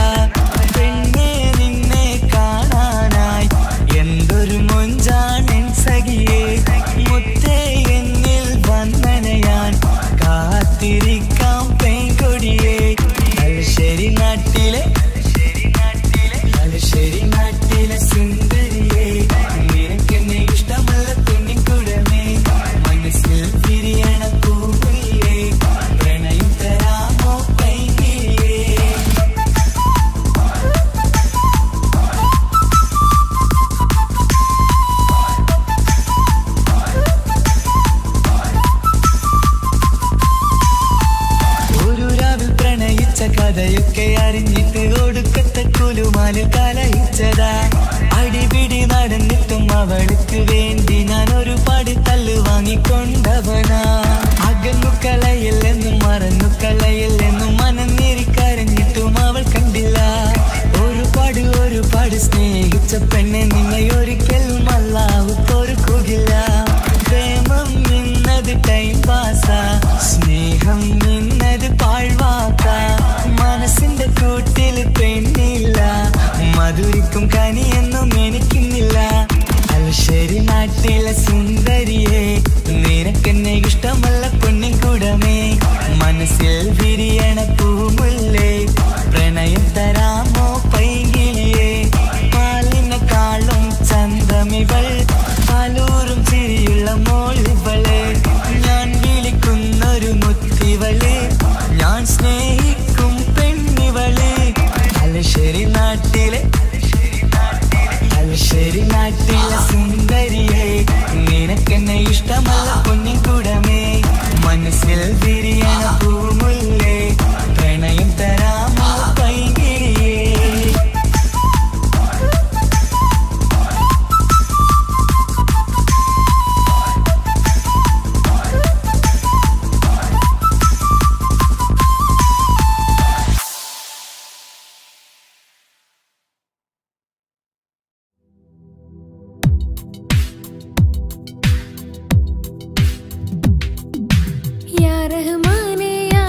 പെണ്ണെ നിന്നെ കാണാനായി എന്തൊരു മൊഞ്ചാണെൻ സഖിയേ മുത്തേ എന്നിൽ വന്ദനയാൻ കാത്തിരിക്കാം പെൺകൊടിയേ തലശ്ശേരി നാട്ടിലെ സുന്ദരിയേ നിനക്കെന്നെ ഇഷ്ടമല്ല പെണ്ണിക്കുടമേ മനസ്സിൽ വിരിയണ പൂവില്ലേ പ്രണയം തരാമോ പൈങ്കിളിയേ ഒരു രാവിൽ പ്രണയിച്ച കഥയൊക്കെ അറിഞ്ഞിട്ട് ഒടുക്കത്തെ കുലുമാല് കലയിച്ചതാ അടിപിടി നടന്നിട്ടും അവൾക്ക് വേണ്ടി ഞാൻ ഒരുപാട് തല്ല് വാങ്ങിക്കൊണ്ടവനാ അകന്നു കളയില്ലെന്നും മറന്നു കളയില്ലെന്നും മനന്നേരിക്കരഞ്ഞിട്ടും അവൾ കണ്ടില്ല ഒരുപാട് സ്നേഹിച്ച പെണ്ണെ നിന്നെ ഒരിക്കലും അല്ലാഹു പൊറുക്കുകയില്ല പ്രേമം നിന്നത് ടൈം പാസാ സ്നേഹം നിന്നത് പാഴ്വാക്ക മനസ്സിന്റെ കൂട്ടിൽ പെണ്ണില്ല മധുരിക്കും കനിയൊന്നും എനിക്കുന്നില്ല തലശ്ശേരി നാട്ടിലെ സുന്ദരിയെ നിനക്കെന്നെ ഇഷ്ടമല്ല പെണ്ണിൻകുടമേ മനസ്സിൽ വിരിയണ പൂമുല്ലേ പ്രണയം തരാമോ പൈങ്കിളിയേ പാലിനെക്കാളും ചന്തമിവൾ പാലൂരും ചിരിയുള്ള മോളിവളെ ഞാൻ വിളിക്കുന്നൊരു മുത്തിവളെ ഞാൻ സ്നേഹിക്കും പെണ്ണിവളെ തലശ്ശേരി നാട്ടിലെ സുന്ദരിയെ നിനക്കെന്നെ ഇഷ്ടമല്ല പൊന്നിൻകുടമേ മനസ്സിൽ വിരിയണ പൂമുല്ലേ പ്രണയം തരാമോ പൈങ്കിളിയേ या रहमाने या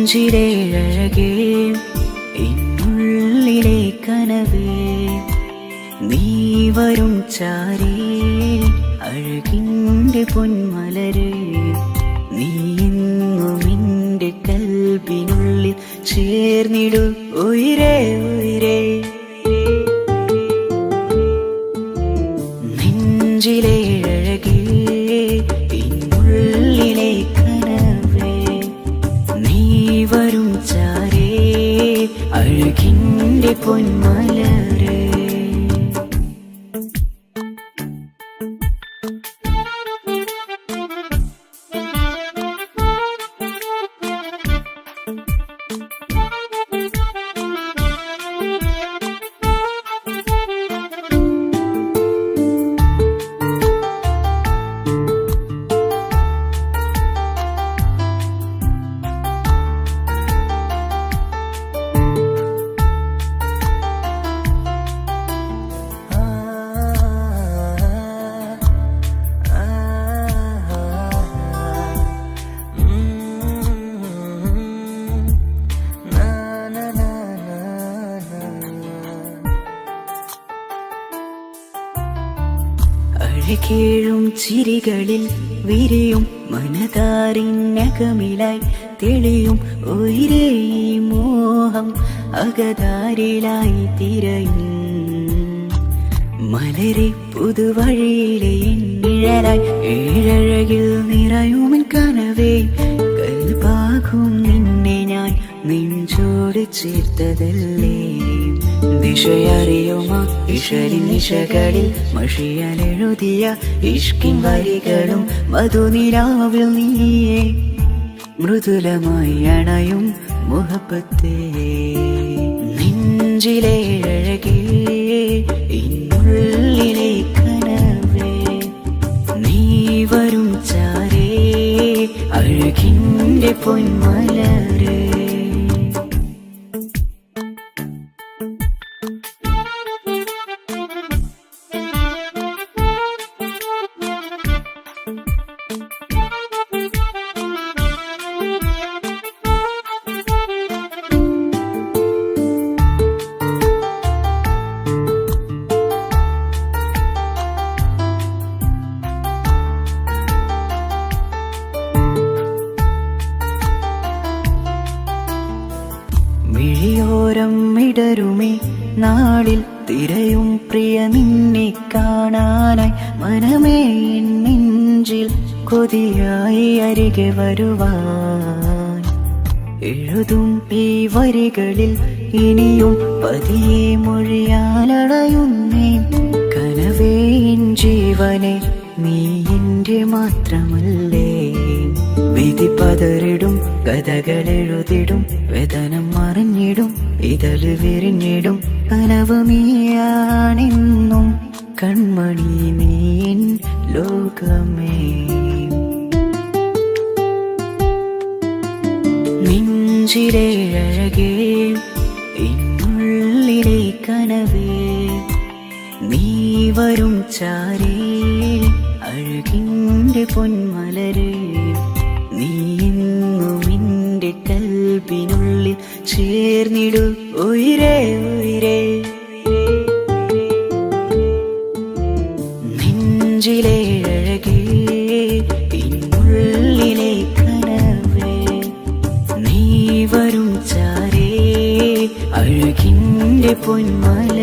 നെഞ്ചിലെ അഴകേ എന്നുള്ളിലെ കനവേ നീ വരും ചാരേ അഴകിൻ്റെ പൊന്മലരേ നീ എന്നും എൻ്റെ കൽബിനുള്ളിൽ ചേർന്നിടു ഉയിരേ ഉയിരേ നെഞ്ചിലെ അഴകേ എന്നുള്ളിലെ കനവേ നീ വരും ചാരേ അഴകിൻ്റെ പൊന്മലരേ അഴകേഴും ചിരികളിൽ വിരിയും മനതാരിനകമിലായി തെളിയും ഉയിരേ മോഹം അകതാരിലായി തിരയും മലരെ പുതുവഴിയിലെ നിഴലായി ഏഴഴകിൽ നിറയുമൻ കനവേ കൽപാകും നിന്നെ ഞാൻ നെഞ്ചോട് ചേർത്തതല്ലേ ദിശയറിയുമ ഇഷലിൻ നിശകളിൽ മഷിയലെഴുതിയ ഇഷ്കിൻ വരികളും മധുനിലാവിൽ നീയേ മൃദുലമായി അണയും മുഹബത്തേ നെഞ്ചിലെ അഴകേ എന്നുള്ളിലെ കനവേ നീ വരും ചാരേ അഴകിൻ്റെ പൊന്മലരേ മിഴിയോരം ഇടരുമേ നാളിൽ തിരയും പ്രിയ നിന്നെ കാണാനായി മനമേ നെഞ്ചിൽ കൊതിയായി അരികെ വരുവാൻ എഴുതും ഈ വരികളിൽ ഇനിയും പതിയെ മൊഴിയാലടയുന്നേ കനവേ ജീവനെ നീ എൻ്റെ മാത്രമല്ലേ വിധി പതറിടും കഥകളെഴുതിടും വേദനം മറിഞ്ഞിടും ഇതള് വിരിഞ്ഞിടും കനവ് നീയാണെന്നും കൺമണി നീൻ ലോകമേ നെഞ്ചിലെ അഴകേ എന്നുള്ളിലെ കനവേ നീ വരും ചാരേ അഴകിൻ്റെ പൊന്മലരേ നീ എന്നും എൻ്റെ കൽബിനുള്ളിൽ ചേർന്നിടു ഉയിരേ ഉയിരേ നെഞ്ചിലെ അഴകേ എന്നുള്ളിലെ കനവേ നീ വരും ചാരേ അഴകിൻ്റെ പൊന്മല